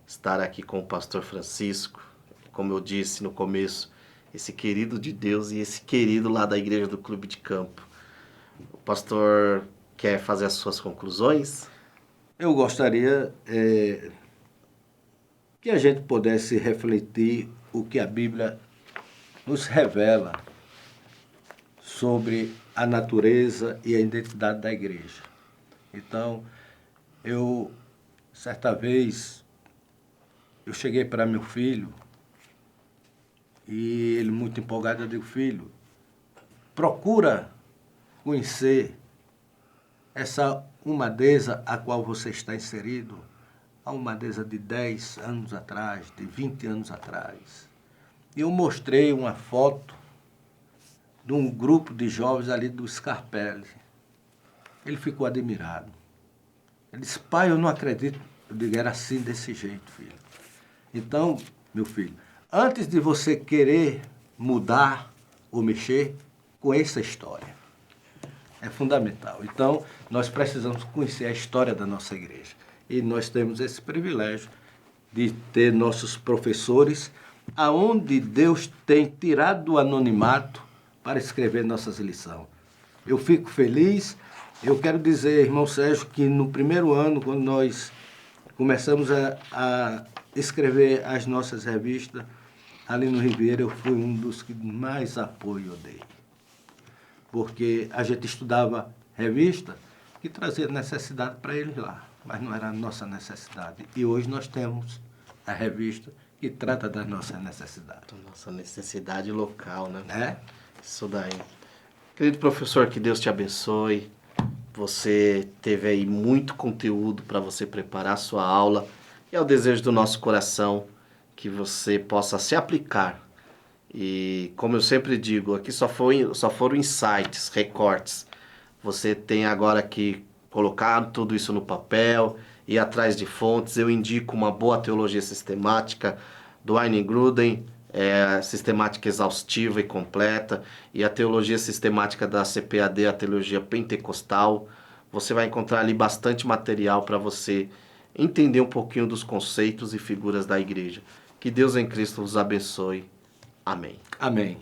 estar aqui com o pastor Francisco. Como eu disse no começo, esse querido de Deus e esse querido lá da Igreja do Clube de Campo. O pastor quer fazer as suas conclusões? Eu gostaria que a gente pudesse refletir o que a Bíblia nos revela sobre a natureza e a identidade da igreja. Então, certa vez, eu cheguei para meu filho e ele muito empolgado, eu digo: filho, procura conhecer essa humadeza a qual você está inserido, a humadeza de 10 anos atrás, de 20 anos atrás. Eu mostrei uma foto de um grupo de jovens ali do Scarpelli. Ele ficou admirado. Ele disse: pai, eu não acredito. Eu digo: era assim, desse jeito, filho. Então, meu filho, antes de você querer mudar ou mexer, conheça a história. É fundamental. Então, nós precisamos conhecer a história da nossa igreja. E nós temos esse privilégio de ter nossos professores, aonde Deus tem tirado do anonimato para escrever nossas lições. Eu fico feliz. Eu quero dizer, irmão Sérgio, que no primeiro ano, quando nós começamos a escrever as nossas revistas, ali no Ribeira, eu fui um dos que mais apoio eu dei. Porque a gente estudava revista que trazia necessidade para eles lá, mas não era a nossa necessidade. E hoje nós temos a revista que trata das nossas necessidades. Nossa necessidade local, né? É? Isso daí. Querido professor, que Deus te abençoe. Você teve aí muito conteúdo para você preparar a sua aula. E é o desejo do nosso coração que você possa se aplicar. E como eu sempre digo, aqui só foram insights, recortes. Você tem agora que colocar tudo isso no papel, ir atrás de fontes. Eu indico uma boa teologia sistemática do Wayne Grudem, sistemática exaustiva e completa, e a teologia sistemática da CPAD, a teologia pentecostal. Você vai encontrar ali bastante material para você entender um pouquinho dos conceitos e figuras da igreja. Que Deus em Cristo vos abençoe. Amém. Amém.